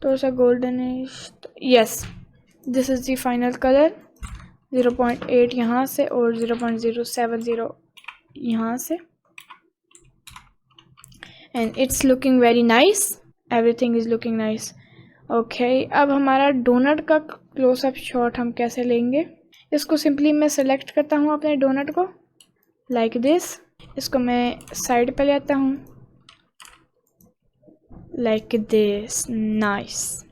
तो सा goldenish. Yes, this is the final colour. 0.8 यहाँ से और 0.070 यहाँ से, and it's looking very nice, everything is looking nice. Okay, अब हमारा डोनट का क्लोजअप शॉट हम कैसे लेंगे? इसको सिंपली मैं सेलेक्ट करता हूँ अपने डोनट को लाइक दिस। इसको मैं साइड पे ले आता हूँ like this. Nice,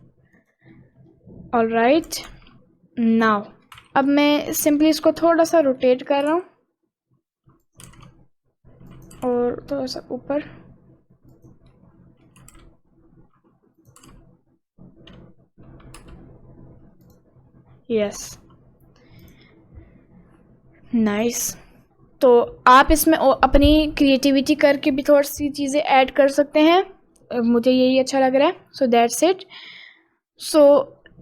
alright. Now अब मैं सिंपली इसको थोड़ा सा रोटेट कर रहा हूँ और थोड़ा सा ऊपर। Yes, nice. तो आप इसमें अपनी क्रिएटिविटी करके भी थोड़ी सी चीज़ें ऐड कर सकते हैं, मुझे यही अच्छा लग रहा है। So that's it. सो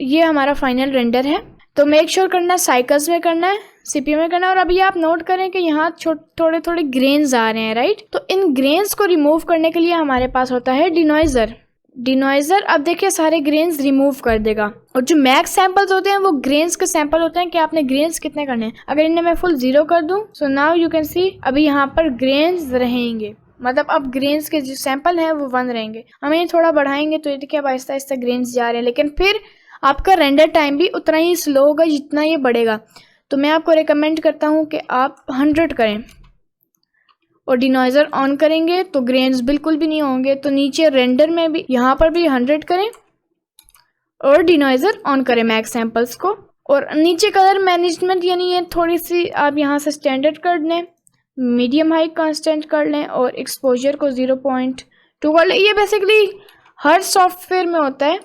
ये हमारा फाइनल रेंडर है। तो मेक श्योर करना है साइकिल्स में करना है, सीपीयू में करना है। और अभी आप नोट करें कि यहाँ थोड़े थोड़े ग्रेन्स आ रहे हैं, राइट? तो इन ग्रेन्स को रिमूव करने के लिए हमारे पास होता है डिनॉइजर। डिनॉइजर अब देखिए सारे ग्रेन्स रिमूव कर देगा। और जो मैक्स सैंपल्स होते हैं वो ग्रेन्स के सैंपल होते हैं कि आपने ग्रेन्स कितने करने हैं। अगर इन्हें मैं फुल 0 कर दूं, सो नाउ यू कैन सी अभी यहाँ पर ग्रेन्स रहेंगे, मतलब अब ग्रेन्स के जो सैंपल हैं वो 1 रहेंगे। हम ये थोड़ा बढ़ाएंगे तो ये देखिए अब आहिस्ता आहिस्ता ग्रेन्स जा रहे हैं, लेकिन फिर आपका रेंडर टाइम भी उतना ही स्लो होगा जितना ये बढ़ेगा। तो मैं आपको रिकमेंड करता हूँ कि आप 100 करें और डिनॉइजर ऑन करेंगे तो ग्रेन्स बिल्कुल भी नहीं होंगे। तो नीचे रेंडर में भी यहाँ पर भी 100 करें और डिनॉइजर ऑन करें मैक्स सैंपल्स को। और नीचे कलर मैनेजमेंट यानी ये थोड़ी सी आप यहाँ से स्टैंडर्ड कर लें, मीडियम हाई कांस्टेंट कर लें और एक्सपोजर को 0.2 कर लें। ये बेसिकली हर सॉफ्टवेयर में होता है,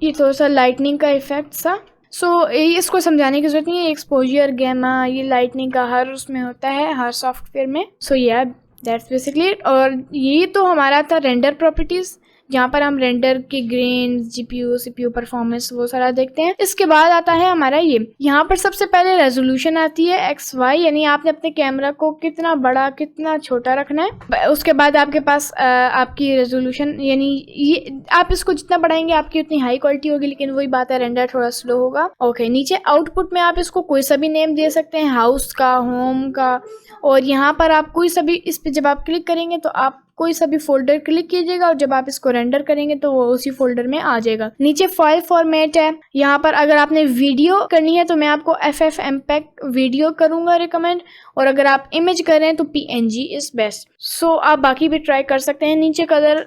ये थोड़ा सा लाइटनिंग का इफेक्ट सा। सो इसको समझाने की जरूरत नहीं है, एक्सपोजर गैमा ये लाइटनिंग का हर उसमें होता है, हर सॉफ्टवेयर में। सो या दैट्स बेसिकली। और ये तो हमारा था रेंडर प्रॉपर्टीज, जहाँ पर हम रेंडर के ग्रेन, जीपीयू सीपीयू परफॉर्मेंस वो सारा देखते हैं। इसके बाद आता है हमारा ये, यहाँ पर सबसे पहले रेजोल्यूशन आती है XY, यानी आपने अपने कैमरा को कितना बड़ा कितना छोटा रखना है। उसके बाद आपके पास आपकी रेजोल्यूशन, यानी ये आप इसको जितना बढ़ाएंगे आपकी उतनी हाई क्वालिटी होगी, लेकिन वही बात है रेंडर थोड़ा स्लो होगा। ओके, नीचे आउटपुट में आप इसको कोई सा भी नेम दे सकते हैं, हाउस का, होम का। और यहाँ पर आप कोई सा भी, इस पर जब आप क्लिक करेंगे तो आप कोई सा भी फोल्डर क्लिक कीजिएगा और जब आप इसको रेंडर करेंगे तो वो उसी फोल्डर में आ जाएगा। नीचे फाइल फॉर्मेट है, यहाँ पर अगर आपने वीडियो करनी है तो मैं आपको FFmpeg वीडियो करूंगा रिकमेंड, और अगर आप इमेज करें तो PNG इज बेस्ट। सो आप बाकी भी ट्राई कर सकते हैं। नीचे कलर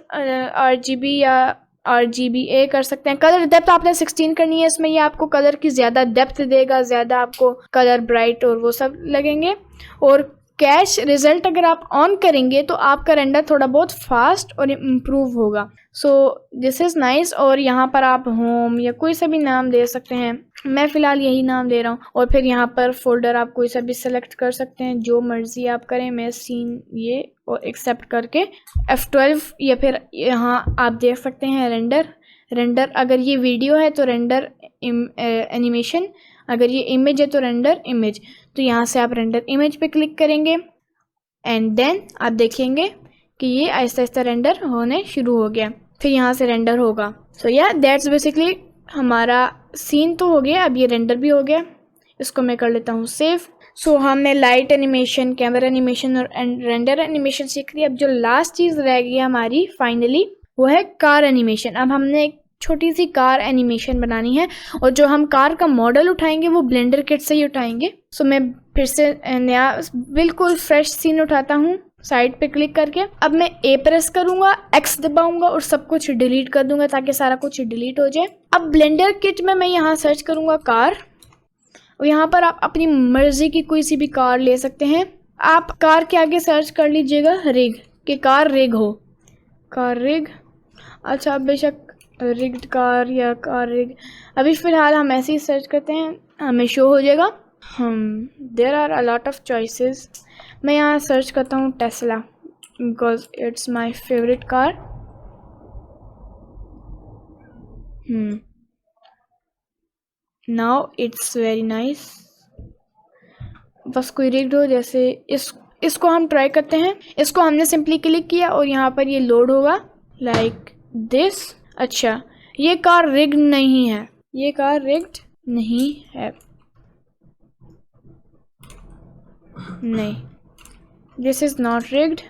RGB या RGBA कर सकते हैं। कलर डेप्थ आपने 16 करनी है इसमें, ये आपको कलर की ज़्यादा डेप्थ देगा, ज़्यादा आपको कलर ब्राइट और वो सब लगेंगे। और कैश रिजल्ट अगर आप ऑन करेंगे तो आपका रेंडर थोड़ा बहुत फास्ट और इम्प्रूव होगा। So this is nice. और यहाँ पर आप होम या कोई सा भी नाम दे सकते हैं, मैं फ़िलहाल यही नाम दे रहा हूँ। और फिर यहाँ पर फोल्डर आप कोई सा भी सेलेक्ट कर सकते हैं, जो मर्ज़ी आप करें। मैं सीन ये और एक्सेप्ट करके F12, या फिर यहाँ आप देख सकते हैं रेंडर। अगर ये वीडियो है तो रेंडर एनिमेशन, अगर ये इमेज है तो रेंडर इमेज। तो यहाँ से आप रेंडर इमेज पे क्लिक करेंगे एंड देन आप देखेंगे कि ये आहिस्ता आहिस्ता रेंडर होने शुरू हो गया, फिर यहाँ से रेंडर होगा। सो या दैट्स बेसिकली हमारा सीन तो हो गया, अब ये रेंडर भी हो गया। इसको मैं कर लेता हूँ सेव। सो हमने लाइट एनिमेशन, कैमरा एनिमेशन और रेंडर एनिमेशन सीख लिया। अब जो लास्ट चीज़ रह गई हमारी फाइनली वो है कार एनिमेशन। अब हमने एक छोटी सी कार एनिमेशन बनानी है और जो हम कार का मॉडल उठाएंगे वो ब्लेंडर किट से ही उठाएंगे। सो मैं फिर से नया बिल्कुल फ्रेश सीन उठाता हूँ साइड पे क्लिक करके। अब मैं ए प्रेस करूंगा, एक्स दबाऊंगा और सब कुछ डिलीट कर दूंगा ताकि सारा कुछ डिलीट हो जाए। अब ब्लेंडर किट में मैं यहाँ सर्च करूंगा कार, और यहाँ पर आप अपनी मर्जी की कोई सी भी कार ले सकते हैं। आप कार के आगे सर्च कर लीजिएगा रिग, कि कार रिग हो, कार रिग। अच्छा, बेशक रिग्ड कार या कार रिग, अभी फ़िलहाल हम ऐसे ही सर्च करते हैं, हमें शो हो जाएगा। There are a lot of choices. मैं यहाँ सर्च करता हूँ Tesla because it's my favourite car. Now it's very nice. बस कोई रिग्ड हो, जैसे इसको हम ट्राई करते हैं। इसको हमने सिंपली क्लिक किया और यहाँ पर ये लोड होगा लाइक दिस। अच्छा, ये कार रिग्ड नहीं है, ये कार रिग्ड नहीं है, नहीं, दिस इज नॉट रिग्ड।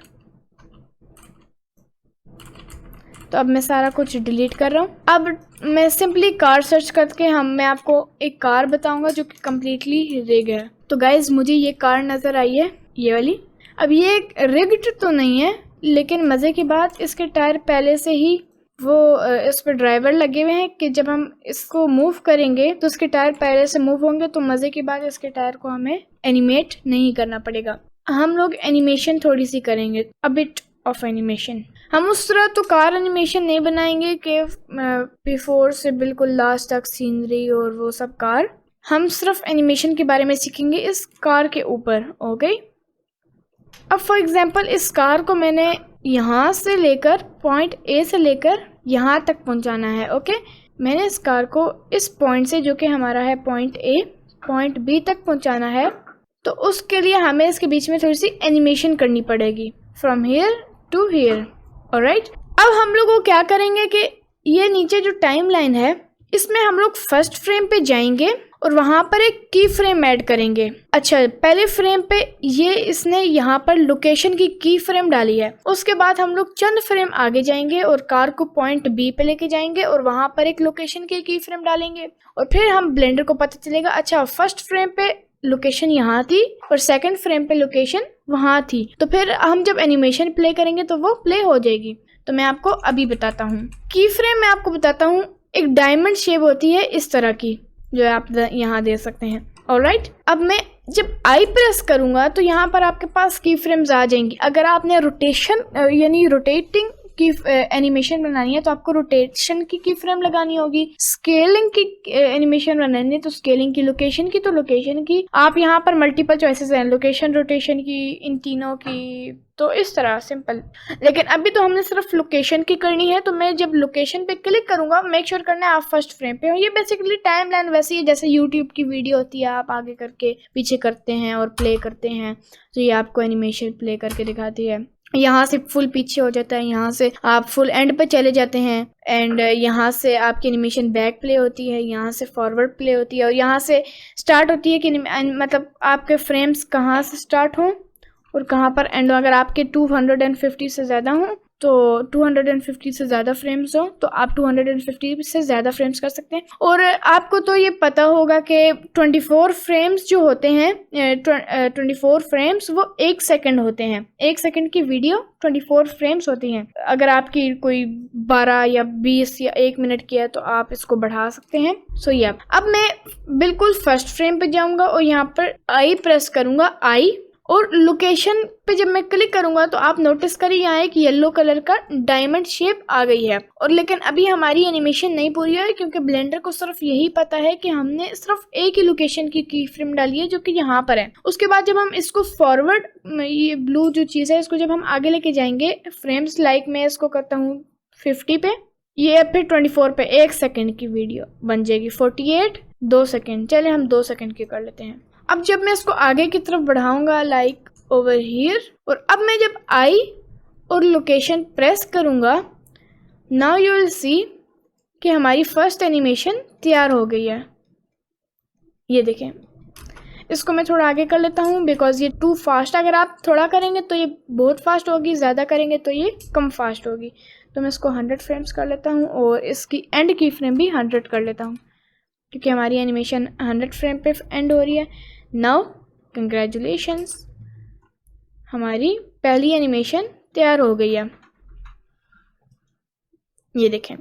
तो अब मैं सारा कुछ डिलीट कर रहा हूँ। अब मैं सिंपली कार सर्च करके मैं आपको एक कार बताऊंगा जो कि कम्प्लीटली रिग है। तो गाइज मुझे ये कार नज़र आई है, ये वाली। अब ये रिग्ड तो नहीं है, लेकिन मज़े की बात इसके टायर पहले से ही वो इस पर ड्राइवर लगे हुए हैं कि जब हम इसको मूव करेंगे तो इसके टायर पहले से मूव होंगे। तो मज़े की बात इसके टायर को हमें एनिमेट नहीं करना पड़ेगा, हम लोग एनिमेशन थोड़ी सी करेंगे, अ बिट ऑफ एनिमेशन। हम उस तरह तो कार एनिमेशन नहीं बनाएंगे कि बिफोर से बिल्कुल लास्ट तक सीनरी और वो सब कार। हम सिर्फ एनिमेशन के बारे में सीखेंगे इस कार के ऊपर। ओके, अब फॉर एग्जांपल इस कार को मैंने यहाँ से लेकर पॉइंट ए से लेकर यहाँ तक पहुँचाना है। ओके, मैंने इस कार को इस पॉइंट से, जो कि हमारा है पॉइंट ए, पॉइंट बी तक पहुँचाना है। तो उसके लिए हमें इसके बीच में थोड़ी सी एनिमेशन करनी पड़ेगी, from here to here. Alright, अब हम लोग को क्या करेंगे कि ये नीचे जो टाइम लाइन है इसमें हम लोग फर्स्ट फ्रेम पे जाएंगे और वहाँ पर एक की फ्रेम ऐड करेंगे। अच्छा, पहले फ्रेम पे ये इसने यहाँ पर लोकेशन की फ्रेम डाली है। उसके बाद हम लोग चंद फ्रेम आगे जाएंगे और कार को पॉइंट बी पे लेके जाएंगे और वहाँ पर एक लोकेशन की फ्रेम डालेंगे। और फिर हम ब्लेंडर को पता चलेगा, अच्छा फर्स्ट फ्रेम पे लोकेशन यहाँ थी और सेकंड फ्रेम पे लोकेशन वहाँ थी। तो फिर हम जब एनिमेशन प्ले करेंगे तो वो प्ले हो जाएगी। तो मैं आपको अभी बताता हूँ। की फ्रेम मैं आपको बताता हूँ, एक डायमंड शेप होती है इस तरह की, जो आप यहाँ दे सकते हैं। ऑलराइट, अब मैं जब आई प्रेस करूँगा तो यहाँ पर आपके पास की फ्रेम्स आ जाएंगी। अगर आपने रोटेशन यानी रोटेटिंग की एनिमेशन बनानी है तो आपको रोटेशन की फ्रेम लगानी होगी। स्केलिंग की एनिमेशन बनानी है तो स्केलिंग की, लोकेशन की तो लोकेशन की। आप यहाँ पर मल्टीपल चॉइसेस हैं, लोकेशन, रोटेशन की, इन तीनों की। तो इस तरह सिंपल। लेकिन अभी तो हमने सिर्फ लोकेशन की करनी है। तो मैं जब लोकेशन पे क्लिक करूंगा, मेक श्योर करना है आप फर्स्ट फ्रेम पे हो। ये बेसिकली टाइम लाइन वैसी है जैसे यूट्यूब की वीडियो होती है, आप आगे करके पीछे करते हैं और प्ले करते हैं तो ये आपको एनिमेशन प्ले करके दिखाती है। यहाँ से फुल पीछे हो जाता है, यहाँ से आप फुल एंड पे चले जाते हैं, एंड यहाँ से आपकी एनिमेशन बैक प्ले होती है, यहाँ से फॉरवर्ड प्ले होती है, और यहाँ से स्टार्ट होती है कि मतलब आपके फ्रेम्स कहाँ से स्टार्ट हों और कहाँ पर एंड। अगर आपके 250 से ज़्यादा हों तो 250 से ज़्यादा फ्रेम्स हो तो आप 250 से ज़्यादा फ्रेम्स कर सकते हैं। और आपको तो ये पता होगा कि 24 फ्रेम्स जो होते हैं, 24 फ्रेम्स वो 1 सेकंड होते हैं। 1 सेकंड की वीडियो 24 फ्रेम्स होती हैं। अगर आपकी कोई 12 या 20 या 1 मिनट की है तो आप इसको बढ़ा सकते हैं। सो ये अब मैं बिल्कुल फर्स्ट फ्रेम पे जाऊँगा और यहाँ पर आई प्रेस करूँगा, आई, और लोकेशन पे जब मैं क्लिक करूंगा तो आप नोटिस करिए यहाँ एक येलो कलर का डायमंड शेप आ गई है। और लेकिन अभी हमारी एनिमेशन नहीं पूरी है क्योंकि ब्लेंडर को सिर्फ यही पता है कि हमने सिर्फ एक ही लोकेशन की फ्रेम डाली है जो कि यहाँ पर है। उसके बाद जब हम इसको फॉरवर्ड, ये ब्लू जो चीज़ है इसको जब हम आगे लेके जाएंगे फ्रेम्स, लाइक मैं इसको करता हूँ 50 पे, ये फिर 24 पे 1 सेकेंड की वीडियो बन जाएगी। 48 2 सेकेंड, चले हम 2 सेकेंड की कर लेते हैं। अब जब मैं इसको आगे की तरफ बढ़ाऊंगा लाइक ओवर हियर, और अब मैं जब आई और लोकेशन प्रेस करूंगा, नाउ यू विल सी कि हमारी फर्स्ट एनिमेशन तैयार हो गई है। ये देखें, इसको मैं थोड़ा आगे कर लेता हूँ बिकॉज ये टू फास्ट। अगर आप थोड़ा करेंगे तो ये बहुत फास्ट होगी, ज़्यादा करेंगे तो ये कम फास्ट होगी। तो मैं इसको 100 फ्रेम्स कर लेता हूँ और इसकी एंड की फ्रेम भी 100 कर लेता हूँ क्योंकि हमारी एनिमेशन 100 फ्रेम पे एंड हो रही है। नाउ कंग्रेचुलेशंस, हमारी पहली एनिमेशन तैयार हो गई है। ये देखें,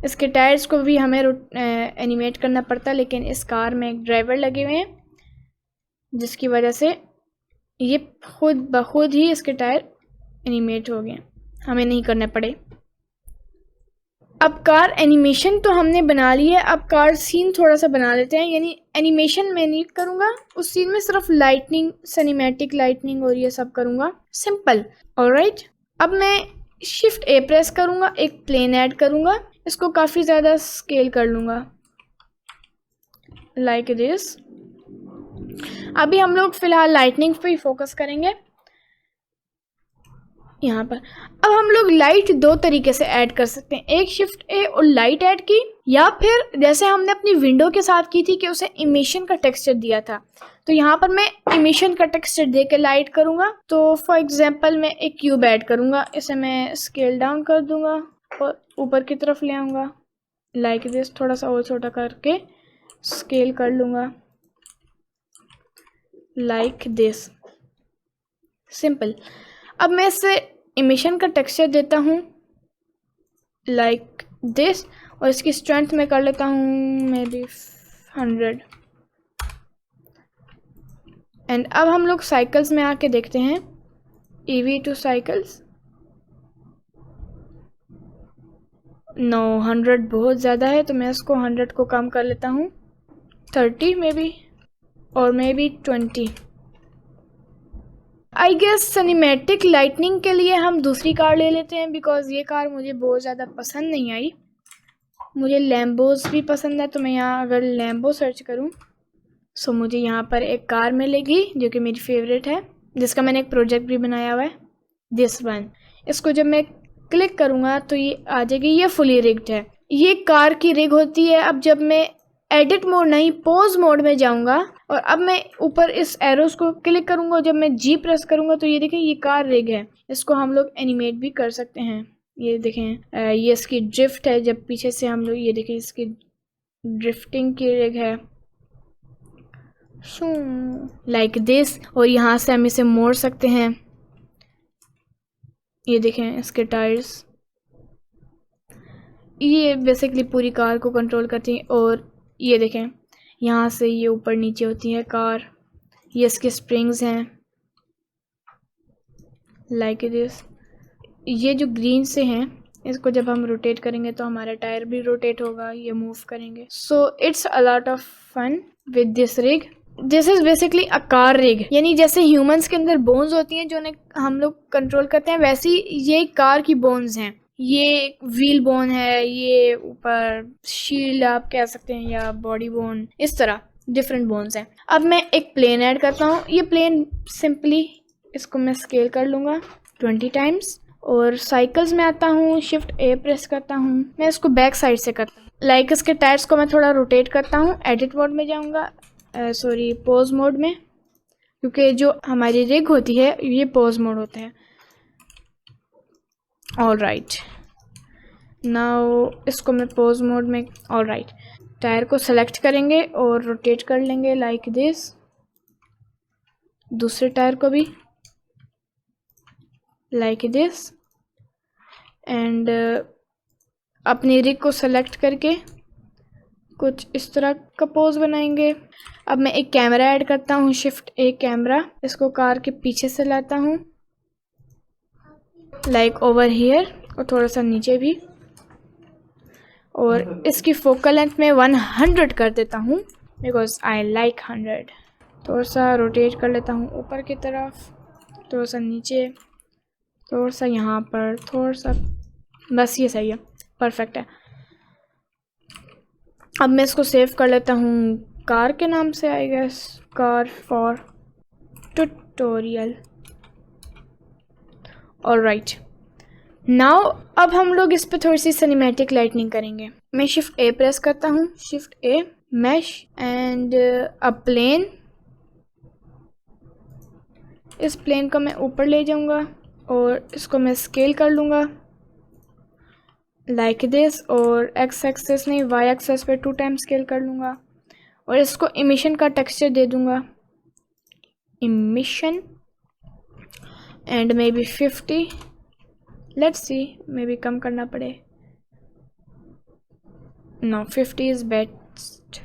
इसके टायर्स को भी हमें एनिमेट करना पड़ता है, लेकिन इस कार में एक ड्राइवर लगे हुए हैं जिसकी वजह से ये खुद ब खुद ही इसके टायर एनिमेट हो गए, हमें नहीं करने पड़े। अब कार एनिमेशन तो हमने बना ली है, अब कार सीन थोड़ा सा बना लेते हैं। यानी एनिमेशन मैं नहीं करूँगा, उस सीन में सिर्फ लाइटनिंग, सिनेमैटिक लाइटनिंग और ये सब करूँगा, सिंपल। ऑलराइट, अब मैं शिफ्ट ए प्रेस करूँगा, एक प्लेन ऐड करूँगा, इसको काफ़ी ज़्यादा स्केल कर लूँगा लाइक दिस। अभी हम लोग फ़िलहाल लाइटनिंग पे ही फोकस करेंगे यहाँ पर। अब हम लोग लाइट दो तरीके से ऐड कर सकते हैं, एक शिफ्ट ए और लाइट ऐड की, या फिर जैसे हमने अपनी विंडो के साथ की थी कि उसे इमिशन का टेक्सचर दिया था, तो यहाँ पर मैं इमिशन का टेक्सचर दे के लाइट करूँगा। तो फॉर एग्जांपल मैं एक क्यूब ऐड करूँगा, इसे मैं स्केल डाउन कर दूँगा और ऊपर की तरफ ले आऊँगा लाइक दिस, थोड़ा सा और छोटा करके स्केल कर लूँगा लाइक दिस, सिंपल। अब मैं इससे इमिशन का टेक्सचर देता हूँ लाइक दिस, और इसकी स्ट्रेंथ में कर लेता हूँ मे बी 100। एंड अब हम लोग साइकिल्स में आके देखते हैं, EV2 साइकिल्स, नो 100 बहुत ज़्यादा है, तो मैं इसको 100 को कम कर लेता हूँ 30 मे बी, और maybe 20। I guess cinematic lightning के लिए हम दूसरी कार ले लेते हैं, बिकॉज ये कार मुझे बहुत ज़्यादा पसंद नहीं आई। मुझे लैम्बोज भी पसंद है, तो मैं यहाँ अगर लैम्बो सर्च करूँ सो मुझे यहाँ पर एक कार मिलेगी जो कि मेरी फेवरेट है, जिसका मैंने एक प्रोजेक्ट भी बनाया हुआ है, दिस वन। इसको जब मैं क्लिक करूँगा तो ये आ जाएगी, ये फुली रिग्ड है, ये कार की रिग होती है। अब जब मैं एडिट मोड नहीं पोज मोड में जाऊंगा और अब मैं ऊपर इस एरोस को क्लिक करूंगा, जब मैं जी प्रेस करूंगा तो ये देखें ये कार रिग है, इसको हम लोग एनिमेट भी कर सकते हैं। ये देखें ये इसकी ड्रिफ्ट है, जब पीछे से हम लोग ये देखें इसकी ड्रिफ्टिंग की रिग है लाइक दिस, और यहाँ से हम इसे मोड़ सकते हैं। ये देखें इसके टायर्स, ये बेसिकली पूरी कार को कंट्रोल करती हैं। और ये देखें यहाँ से ये ऊपर नीचे होती है कार, ये इसके स्प्रिंग्स हैं लाइक दिस। ये जो ग्रीन से हैं इसको जब हम रोटेट करेंगे तो हमारा टायर भी रोटेट होगा, ये मूव करेंगे। So it's a lot of fun with this rig. This is basically a car rig, यानी जैसे ह्यूमंस के अंदर बोन्स होती हैं जो हम लोग कंट्रोल करते हैं, वैसी ये कार की बोन्स हैं। ये व्हील बोन है, ये ऊपर शील्ड आप कह सकते हैं, या बॉडी बोन, इस तरह डिफरेंट बोन्स हैं। अब मैं एक प्लेन ऐड करता हूँ, ये प्लेन सिंपली इसको मैं स्केल कर लूँगा 20 टाइम्स, और साइकिल्स में आता हूँ, शिफ्ट ए प्रेस करता हूँ, मैं इसको बैक साइड से करता हूँ लाइक इसके टायर्स को मैं थोड़ा रोटेट करता हूँ। एडिट मोड में जाऊँगा, सॉरी पोज मोड में, क्योंकि जो हमारी रिग होती है ये पोज मोड होते हैं। ऑल राइट, नाउ इसको मैं पोज मोड में, ऑल राइट, टायर को सेलेक्ट करेंगे और रोटेट कर लेंगे लाइक दिस, दूसरे टायर को भी लाइक दिस, एंड अपनी रिग को सेलेक्ट करके कुछ इस तरह का पोज बनाएंगे। अब मैं एक कैमरा ऐड करता हूँ, शिफ्ट ए कैमरा, इसको कार के पीछे से लाता हूँ लाइक ओवर हियर, और थोड़ा सा नीचे भी, और इसकी फोकल लेंथ में 100 कर देता हूँ बिकॉज आई लाइक 100। थोड़ा सा रोटेट कर लेता हूँ ऊपर की तरफ, थोड़ा सा नीचे, थोड़ा सा यहाँ पर, थोड़ा सा, बस ये सही है, परफेक्ट है। अब मैं इसको सेव कर लेता हूँ कार के नाम से, I guess car for tutorial. All right, now अब हम लोग इस पे थोड़ी सी सिनेमैटिक लाइटनिंग करेंगे। मैं शिफ्ट ए प्रेस करता हूँ, shift A, mesh and a plane, इस प्लेन को मैं ऊपर ले जाऊँगा और इसको मैं स्केल कर लूँगा लाइक दिस, और एक्स एक्सेस नहीं वाई एक्सेस पे 2 टाइम स्केल कर लूँगा, और इसको इमिशन का टेक्सचर दे दूँगा, emission. And maybe 50, let's see, maybe कम करना पड़े। No, 50 is best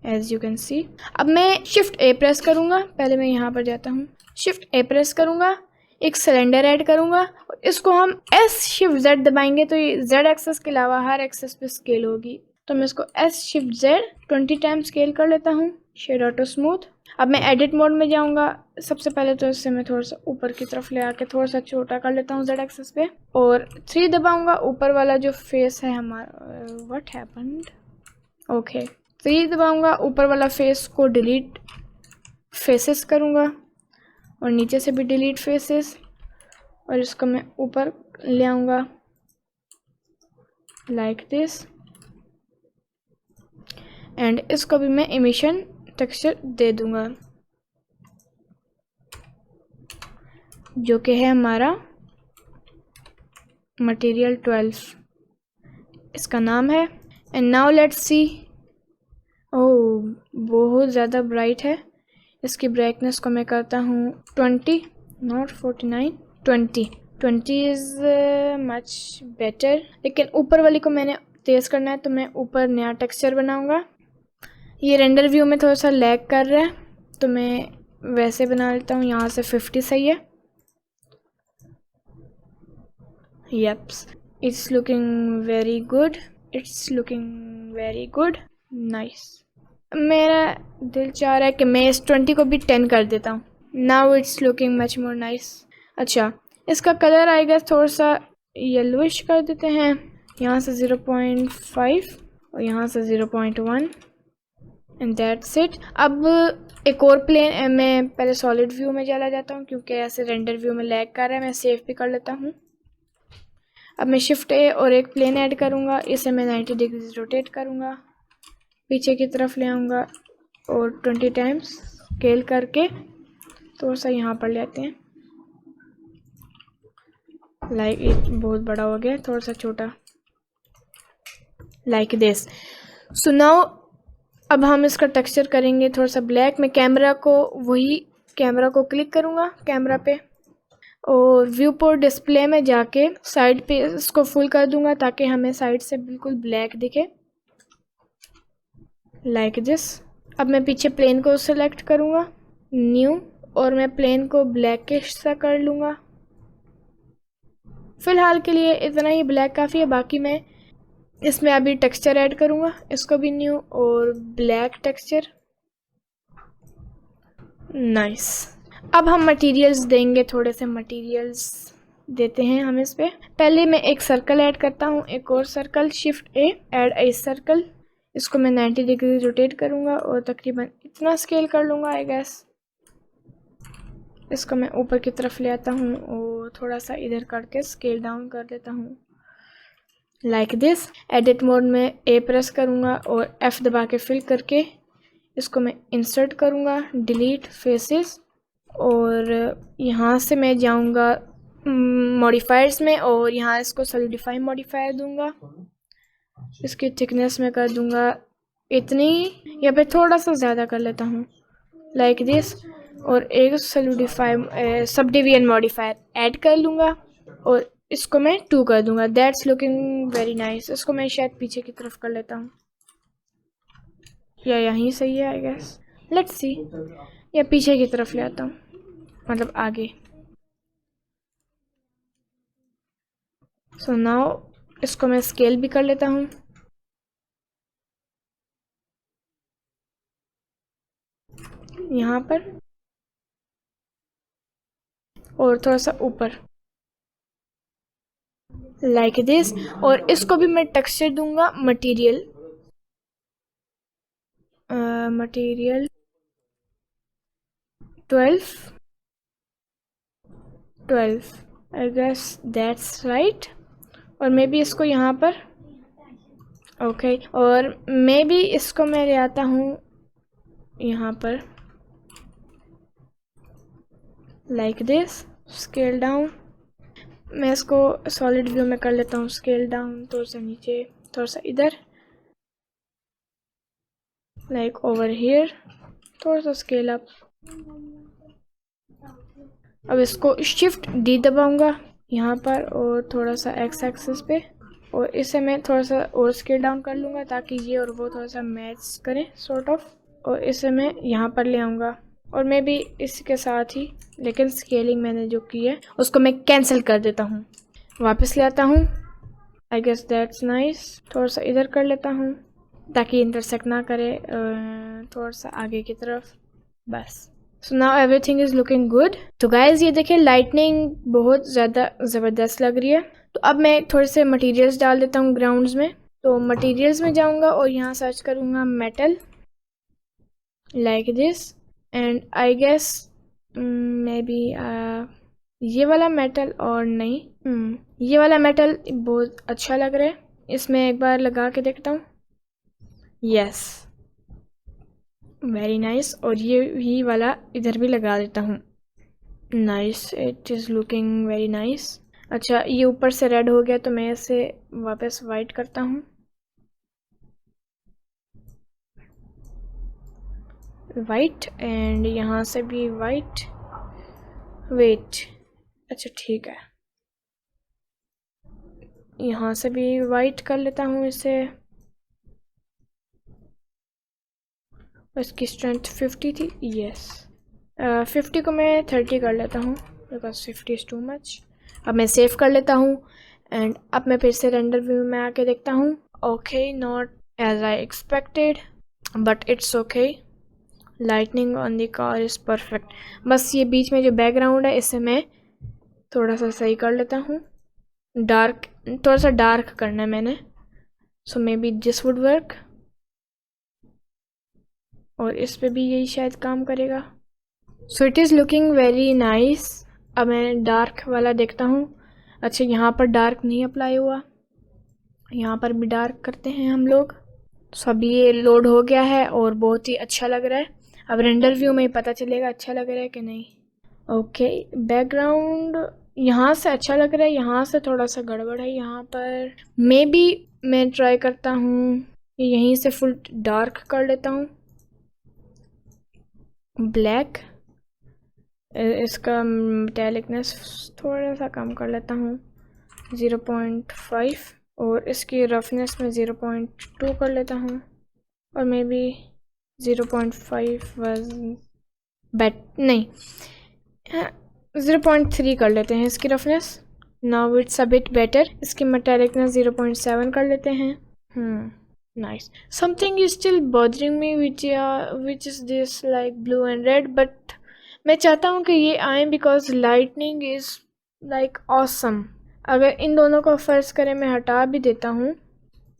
as you can see. अब मैं शिफ्ट ए प्रेस करूँगा, पहले मैं यहाँ पर जाता हूँ, शिफ्ट ए प्रेस करूँगा, एक सिलेंडर ऐड करूँगा, इसको हम एस शिफ्ट जेड दबाएंगे तो ये जेड एक्सेस के अलावा हर एक्सेस पे स्केल होगी। तो मैं इसको S shift Z 20 time scale कर लेता हूँ, शेड ऑटो स्मूथ। अब मैं एडिट मोड में जाऊँगा, सबसे पहले तो इससे मैं थोड़ा सा ऊपर की तरफ ले आके थोड़ा सा छोटा कर लेता हूँ जेड एक्सेस पे, और 3 दबाऊँगा। ऊपर वाला जो फेस है हमारा, व्हाट हैपेंड, ओके, 3 दबाऊँगा, ऊपर वाला फेस को डिलीट फेसेस करूँगा और नीचे से भी डिलीट फेसेस, और इसको मैं ऊपर ले आऊँगा लाइक दिस, एंड इसको भी मैं इमिशन टेक्सचर दे दूंगा जो कि है हमारा मटेरियल 12, इसका नाम है। एंड नाउ लेट्स सी, ओह बहुत ज़्यादा ब्राइट है, इसकी ब्राइटनेस को मैं करता हूँ 20, नॉट 49, 20 इज़ मच बेटर। लेकिन ऊपर वाली को मैंने तेज़ करना है, तो मैं ऊपर नया टेक्सचर बनाऊंगा। ये रेंडर व्यू में थोड़ा सा लैग कर रहा है, तो मैं वैसे बना लेता हूँ, यहाँ से 50 सही है। यप्स, it's looking very good, it's looking very good, nice. मेरा दिल चाह रहा है कि मैं इस 20 को भी 10 कर देता हूँ। Now it's looking much more nice. अच्छा, इसका कलर आएगा थोड़ा सा येलोइश कर देते हैं, यहाँ से 0.5 और यहाँ से 0.1, एंड दैट्स इट। अब एक और प्लेन, मैं पहले सॉलिड व्यू में चला जाता हूँ क्योंकि ऐसे रेंडर व्यू में लैग कर रहा है, मैं सेव भी कर लेता हूँ। अब मैं शिफ्ट ए और एक प्लेन ऐड करूँगा, इसे मैं 90 डिग्री रोटेट करूँगा, पीछे की तरफ ले आऊँगा और 20 टाइम्स स्केल करके थोड़ा सा यहाँ पर ले आते हैं, लाइक बहुत बड़ा हो गया, थोड़ा सा छोटा, लाइक दिस। सो नाउ अब हम इसका टेक्सचर करेंगे थोड़ा सा ब्लैक। मैं कैमरा को क्लिक करूँगा कैमरा पे, और व्यू पोर्ट डिस्प्ले में जाके साइड पे इसको फुल कर दूंगा ताकि हमें साइड से बिल्कुल ब्लैक दिखे, लाइक दिस। अब मैं पीछे प्लेन को सिलेक्ट करूँगा, न्यू, और मैं प्लेन को ब्लैकिश सा कर लूँगा। फ़िलहाल के लिए इतना ही ब्लैक काफ़ी है, बाकी मैं इसमें अभी टेक्सचर ऐड करूँगा, इसको भी न्यू और ब्लैक टेक्सचर, नाइस। अब हम मटेरियल्स देंगे, थोड़े से मटेरियल्स देते हैं हम इस पे। पहले मैं एक सर्कल ऐड करता हूँ, एक और circle, shift A, add a circle, इसको मैं 90 डिग्री रोटेट करूँगा और तकरीबन इतना स्केल कर लूँगा आई गेस। इसको मैं ऊपर की तरफ ले आता हूँ और थोड़ा सा इधर करके स्केल डाउन कर देता हूँ, लाइक दिस। एडिट मोड में ए प्रेस करूँगा और एफ दबा के फिल करके इसको मैं इंसर्ट करूँगा, डिलीट फेसेस, और यहाँ से मैं जाऊँगा मॉडिफायर्स में और यहाँ इसको सॉलिडिफाई मॉडिफायर दूँगा, इसकी थिकनेस में कर दूँगा इतनी, या फिर थोड़ा सा ज़्यादा कर लेता हूँ, लाइक दिस, और एक solidify sub division modifier add कर लूँगा और इसको मैं 2 कर दूँगा। That's looking very nice. इसको मैं शायद पीछे की तरफ कर लेता हूँ, या यहीं सही है आई गेस, लेट्स सी, या पीछे की तरफ ले आता हूँ, मतलब आगे। सो नाउ इसको मैं स्केल भी कर लेता हूँ, यहाँ पर और थोड़ा सा ऊपर, लाइक दिस, और इसको भी मैं टेक्सचर दूंगा material 12 I guess that's right. और मे बी इसको यहाँ पर, ओके, और मे बी इसको मैं ले आता हूँ यहाँ पर, लाइक दिस, स्केल डाउन। मैं इसको सॉलिड व्यू में कर लेता हूँ, स्केल डाउन थोड़ा सा नीचे, थोड़ा सा इधर, लाइक ओवर हियर, थोड़ा सा स्केल अप, अब इसको शिफ्ट डी दबाऊंगा यहाँ पर और थोड़ा सा एक्स एक्सिस पे, और इसे मैं थोड़ा सा और स्केल डाउन कर लूँगा ताकि ये और वो थोड़ा सा मैच करें सॉर्ट ऑफ, और इसे मैं यहाँ पर ले आऊँगा। और मैं भी इसके साथ ही, लेकिन स्केलिंग मैंने जो की है उसको मैं कैंसिल कर देता हूँ, वापस ले आता हूँ। I guess that's nice. थोड़ा सा इधर कर लेता हूँ ताकि इंटरसेक्ट ना करे, थोड़ा सा आगे की तरफ, बस। So now everything is looking good. तो गाइज ये देखिए लाइटनिंग बहुत ज़्यादा ज़बरदस्त लग रही है। तो अब मैं थोड़े से मटेरियल्स डाल देता हूँ ग्राउंड्स में। तो मटेरियल्स में जाऊँगा और यहाँ सर्च करूँगा metal like this, and I guess maybe ये वाला मेटल, और नहीं ये वाला मेटल बहुत अच्छा लग रहा है, इसमें एक बार लगा के देखता हूँ। Yes, very nice. और ये वाला इधर भी लगा देता हूँ। Nice, it is looking very nice. अच्छा, ये ऊपर से रेड हो गया तो मैं इसे वापस वाइट करता हूँ। वाइट, एंड यहाँ से भी वाइट। वेट, अच्छा ठीक है, यहाँ से भी वाइट कर लेता हूँ इसे। इसकी स्ट्रेंथ 50 थी, यस 50 को मैं 30 कर लेता हूँ बिकॉज 50 इज़ टू मच। अब मैं सेव कर लेता हूँ एंड अब मैं फिर से रेंडर व्यू में आके देखता हूँ। Okay, not as I expected but it's okay. Lightning on the car is perfect. बस ये बीच में जो बैकग्राउंड है इसे मैं थोड़ा सा सही कर लेता हूँ, डार्क, थोड़ा सा डार्क करना है मैंने, so maybe this would work. और इस पे भी यही शायद काम करेगा। So it is looking very nice. अब मैं डार्क वाला देखता हूँ। अच्छा, यहाँ पर डार्क नहीं अप्लाई हुआ, यहाँ पर भी डार्क करते हैं हम लोग। सो अभी ये लोड हो गया है और बहुत ही अच्छा लग रहा है। अब रेंडर व्यू में पता चलेगा अच्छा लग रहा है कि नहीं। ओके, बैकग्राउंड यहाँ से अच्छा लग रहा है, यहाँ से थोड़ा सा गड़बड़ है। यहाँ पर मे बी मैं ट्राई करता हूँ यहीं से फुल डार्क कर लेता हूँ, ब्लैक। इसका मेटेलिकनेस थोड़ा सा कम कर लेता हूँ 0.5, और इसकी रफनेस में 0.2 कर लेता हूँ, और मे बी 0.5 वाज बेट नहीं 0.3 कर लेते हैं इसकी roughness. Now it's a bit better. इसकी मेटेलिकनेस 0.7 कर लेते हैं। Nice. Something is still bothering me which is this like blue and red, but मैं चाहता हूँ कि ये आए because lightning is like awesome. अगर इन दोनों को फर्ज करें मैं हटा भी देता हूँ,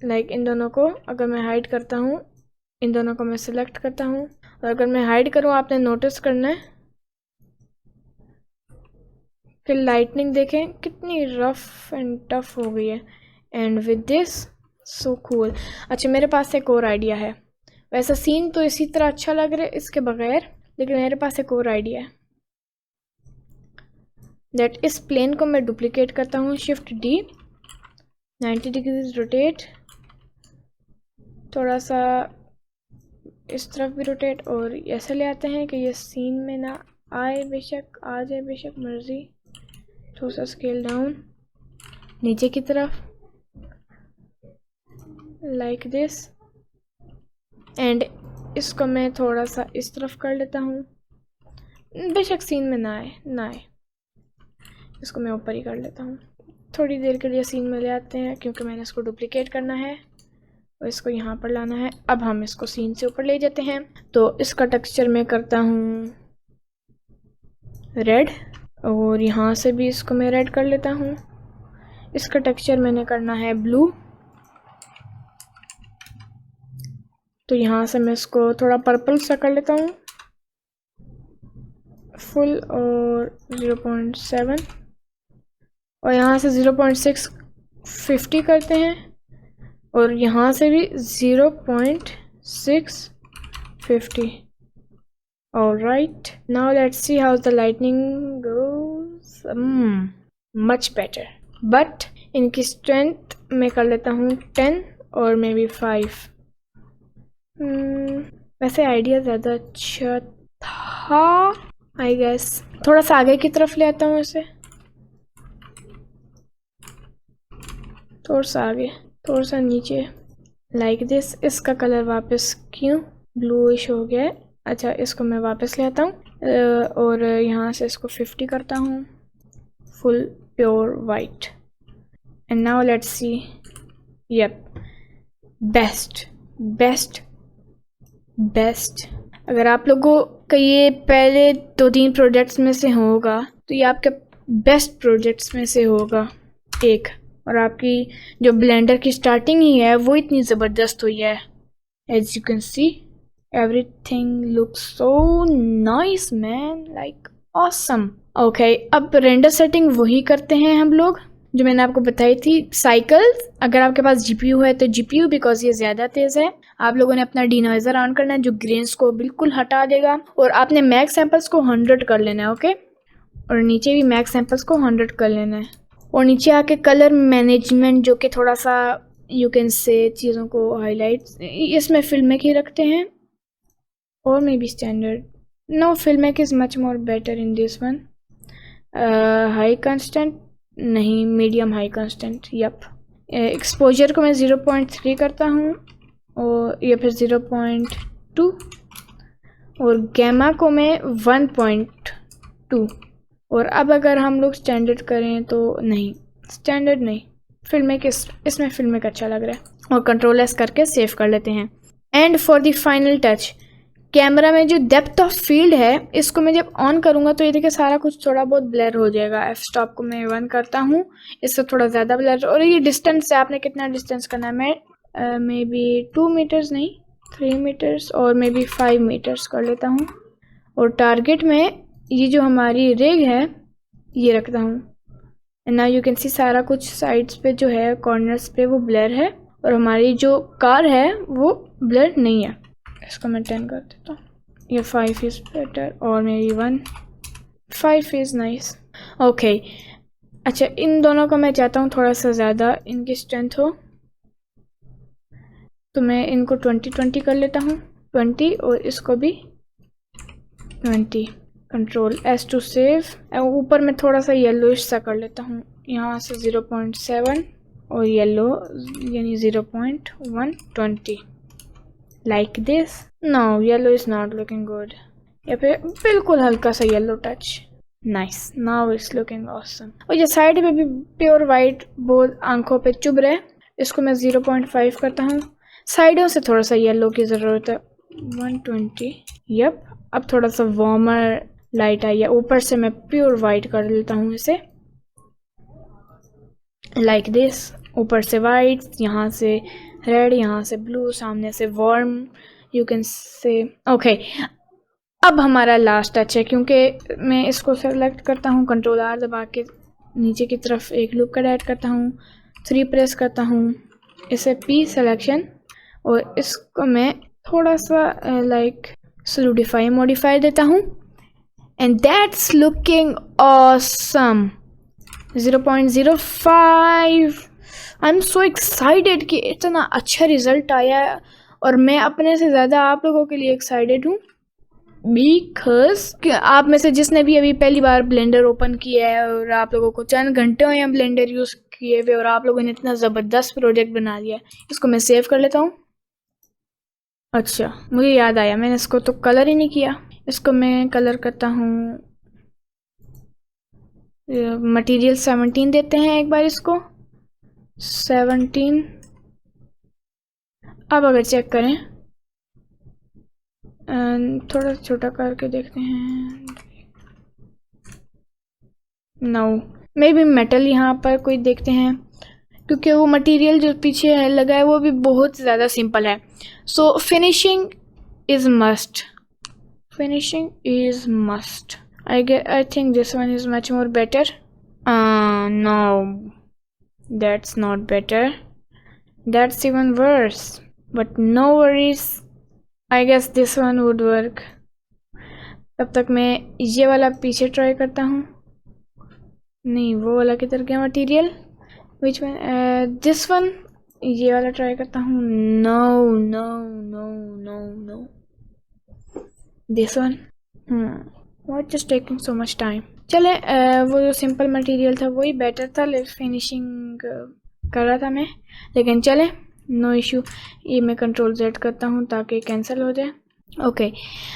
लाइक इन दोनों को अगर मैं हाइड करता हूँ, इन दोनों को मैं सिलेक्ट करता हूँ, और अगर मैं हाइड करूँ आपने नोटिस करना है कि लाइटनिंग देखें कितनी रफ एंड टफ हो गई है। And with this so cool. अच्छा, मेरे पास एक और आइडिया है। वैसा सीन तो इसी तरह अच्छा लग रहा है इसके बगैर, लेकिन मेरे पास एक और आइडिया है। दैट इस प्लेन को मैं डुप्लीकेट करता हूँ, शिफ्ट डी, 90 डिग्रीज रोटेट, थोड़ा सा इस तरफ भी रोटेट, और ऐसे ले आते हैं कि ये सीन में ना आए, बेशक आ जाए, बेशक मर्जी। थोड़ा सा स्केल डाउन नीचे की तरफ लाइक दिस, एंड इसको मैं थोड़ा सा इस तरफ कर लेता हूँ, बेशक सीन में ना आए, इसको मैं ऊपर ही कर लेता हूँ। थोड़ी देर के लिए सीन में ले आते हैं क्योंकि मैंने इसको डुप्लीकेट करना है और इसको यहाँ पर लाना है। अब हम इसको सीन से ऊपर ले जाते हैं। तो इसका टेक्सचर मैं करता हूँ रेड, और यहाँ से भी इसको मैं रेड कर लेता हूँ। इसका टेक्सचर मैंने करना है ब्लू, तो यहाँ से मैं इसको थोड़ा पर्पल सा कर लेता हूँ फुल, और 0.7, और यहाँ से 0.6 50 करते हैं, और यहाँ से भी 0.6 50। Alright, now let's see how the lightning goes. Much better. But इनकी स्ट्रेंथ मैं कर लेता हूँ 10 और मे बी 5। वैसे आइडिया ज़्यादा अच्छा था आई गेस थोड़ा सा आगे की तरफ ले आता हूँ इसे, थोड़ा सा आगे, थोड़ा सा नीचे, लाइक दिस। इसका कलर वापस क्यों ब्लूइश हो गया है? अच्छा, इसको मैं वापस ले आता हूँ और यहाँ से इसको 50 करता हूँ, full pure white. And now let's see, yup, best best best. अगर आप लोगों का ये पहले 2-3 प्रोजेक्ट्स में से होगा तो ये आपके बेस्ट प्रोजेक्ट्स में से होगा एक। और आपकी जो ब्लेंडर की स्टार्टिंग ही है वो इतनी ज़बरदस्त हुई है। As you can see everything looks so nice man, like awesome. Okay, अब रेंडर सेटिंग वही करते हैं हम लोग जो मैंने आपको बताई थी। साइकिल्स, अगर आपके पास जीपीयू है तो जीपीयू, बिकॉज ये ज़्यादा तेज़ है। आप लोगों ने अपना डिनोइजर ऑन करना है जो ग्रेन्स को बिल्कुल हटा देगा, और आपने मैक्स सैंपल्स को 100 कर लेना है। ओके, और नीचे भी मैक्स सैंपल्स को 100 कर लेना है। और नीचे आके कलर मैनेजमेंट जो कि थोड़ा सा यू कैन से चीज़ों को हाईलाइट, इसमें फिल्मेक ही रखते हैं, और maybe standard. No, filmic is much more better in this one. High contrast नहीं, medium high contrast, yup. Exposure को मैं 0.3 करता हूँ, और या फिर 0.2, और गैमा को मैं 1.2। और अब अगर हम लोग स्टैंडर्ड करें तो नहीं, स्टैंडर्ड नहीं, फिल्मेक, इसमें फिल्मेक अच्छा लग रहा है। और कंट्रोल एस करके सेव कर लेते हैं। And for the final touch, camera में जो डेप्थ ऑफ फील्ड है, इसको मैं जब ऑन करूँगा तो ये देखिए सारा कुछ थोड़ा बहुत ब्लर हो जाएगा। एफ स्टॉप को मैं 1 करता हूँ, इससे थोड़ा ज़्यादा ब्लर। और ये डिस्टेंस है, आपने कितना डिस्टेंस करना है, मैं मे बी 2 मीटर्स नहीं, 3 मीटर्स और मे बी 5 मीटर्स कर लेता हूँ। और टारगेट में ये जो हमारी रिग है ये रखता हूँ। एंड नाउ यू कैन सी सारा कुछ साइड्स पे जो है, कॉर्नर्स पे वो ब्लर है, और हमारी जो कार है वो ब्लर नहीं है। इसको मैं 10 कर देता हूँ। ये 5 इज़ बेटर, और मेरी 1, 5 इज़ नाइस। ओके, अच्छा, इन दोनों को मैं चाहता हूँ थोड़ा सा ज़्यादा इनकी स्ट्रेंथ हो, तो मैं इनको 20-20 कर लेता हूँ, 20, और इसको भी 20। Control s to save. ऊपर में थोड़ा सा येलोइश सा कर लेता हूँ, यहाँ से 0.7 और येलो यानी 0.120, like this. No, yellow is not looking good, या फिर बिल्कुल हल्का सा yellow touch. Nice, now it's looking awesome. और ये साइड पे भी प्योर वाइट बहुत आंखों पे चुभ रहा है, इसको मैं 0.5 करता हूँ। साइडों से थोड़ा सा येलो की ज़रूरत है, 120। यप, अब थोड़ा सा वार्मर लाइट आई है। ऊपर से मैं प्योर वाइट कर लेता हूँ इसे, लाइक दिस। ऊपर से वाइट, यहाँ से रेड, यहाँ से ब्लू, सामने से warm, you can say. Okay, अब हमारा लास्ट टच है, क्योंकि मैं इसको सेलेक्ट करता हूँ, कंट्रोल आर दबा के नीचे की तरफ एक लूप कट ऐड करता हूँ, 3 प्रेस करता हूँ, इसे पी सिलेक्शन, और इसको मैं थोड़ा सा लाइक सोलिडिफाई मॉडिफाई देता हूँ। And that's looking awesome. 0.05। I am so excited कि इतना अच्छा रिजल्ट आया है, और मैं अपने से ज़्यादा आप लोगों के लिए एक्साइटेड हूँ, बिकॉज आप में से जिसने भी अभी पहली बार ब्लेंडर ओपन किया है और आप लोगों को चंद घंटे हुए हैं ब्लेंडर यूज़ किए हुए, और आप लोगों ने इतना ज़बरदस्त प्रोजेक्ट बना दिया। इसको मैं सेव कर लेता हूँ। अच्छा, मुझे याद आया, मैंने इसको तो कलर ही नहीं किया। इसको मैं कलर करता हूँ, मटेरियल 17 देते हैं एक बार इसको, 17। अब अगर चेक करें, थोड़ा छोटा करके देखते हैं, नो, मे बी मेटल यहाँ पर कोई देखते हैं, क्योंकि वो मटेरियल जो पीछे है लगा है वो भी बहुत ज़्यादा सिंपल है। So finishing is must, finishing is must. I think this one is much more better. No, that's not better, that's even worse, but no worries, I guess this one would work. तब तक मैं ये वाला पीछे try करता हूँ, नहीं वो वाला किधर गया material, which one, this one, ये वाला ट्राई करता हूँ, no no no no no, this one, what just taking so much time. चले वो जो सिंपल मटेरियल था वही बेटर था, फिनिशिंग कर रहा था मैं, लेकिन चले नो इशू। ये मैं कंट्रोल Z करता हूँ ताकि कैंसिल हो जाए। ओके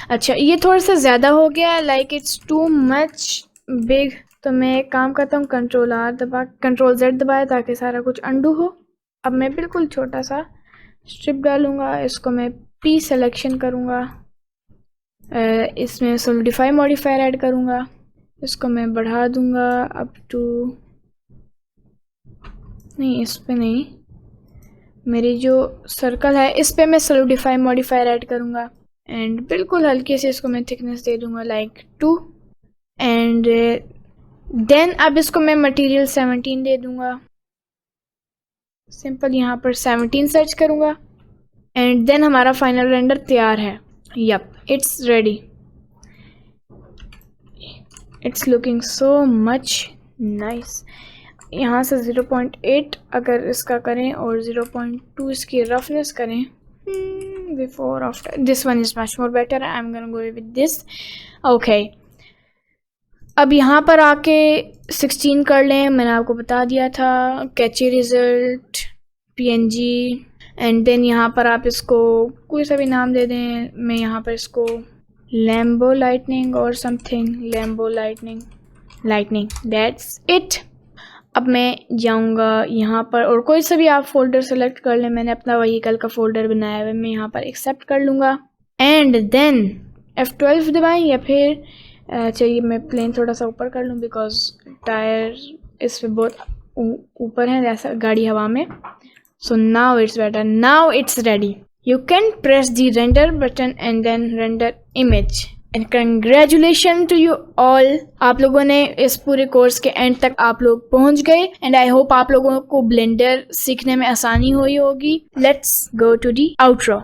अच्छा ये थोड़ा सा ज़्यादा हो गया, like it's too much big. तो मैं एक काम करता हूँ, कंट्रोल Z दबाए ताकि सारा कुछ अंडू हो। अब मैं बिल्कुल छोटा सा स्ट्रिप डालूंगा, इसको मैं P सिलेक्शन करूँगा, इसमें सॉलिडिफाई मॉडिफायर ऐड करूँगा, इसको मैं बढ़ा दूंगा अप टू, नहीं इस पे नहीं, मेरी जो सर्कल है इस पे मैं सॉलिडिफाई मॉडिफायर ऐड करूँगा एंड बिल्कुल हल्के से इसको मैं थिकनेस दे दूंगा लाइक 2 एंड देन अब इसको मैं मटेरियल 17 दे दूंगा, सिंपल यहाँ पर 17 सर्च करूँगा एंड देन हमारा फाइनल रेंडर तैयार है। Yup it's ready, it's looking so much nice. यहाँ से 0.8 अगर इसका करें और 0.2 इसकी रफनेस करें, before after, this one is much more better, I am gonna go with this. Okay अब यहाँ पर आके 16 कर लें, मैंने आपको बता दिया था, कैची रिजल्ट PNG एंड देन यहाँ पर आप इसको कोई सा भी नाम दे दें, मैं यहाँ पर इसको लैम्बो लाइटनिंग और something, Lambo lightning that's it. अब मैं जाऊँगा यहाँ पर और कोई सा भी आप फोल्डर सेलेक्ट कर लें, मैंने अपना व्हीकल का फोल्डर बनाया है, मैं यहाँ पर एक्सेप्ट कर लूँगा एंड देन F12 दबाएं या फिर चाहिए मैं प्लेन थोड़ा सा ऊपर कर लूँ बिकॉज टायर इस पे बहुत ऊपर है जैसा गाड़ी हवा में। So now it's better, now it's ready, you can press the render button and then render image and congratulation to you all. आप लोगों ने इस पूरे कोर्स के एंड तक आप लोग पहुंच गए एंड आई होप आप लोगों को ब्लेंडर सीखने में आसानी हुई होगी। Let's go to the outro.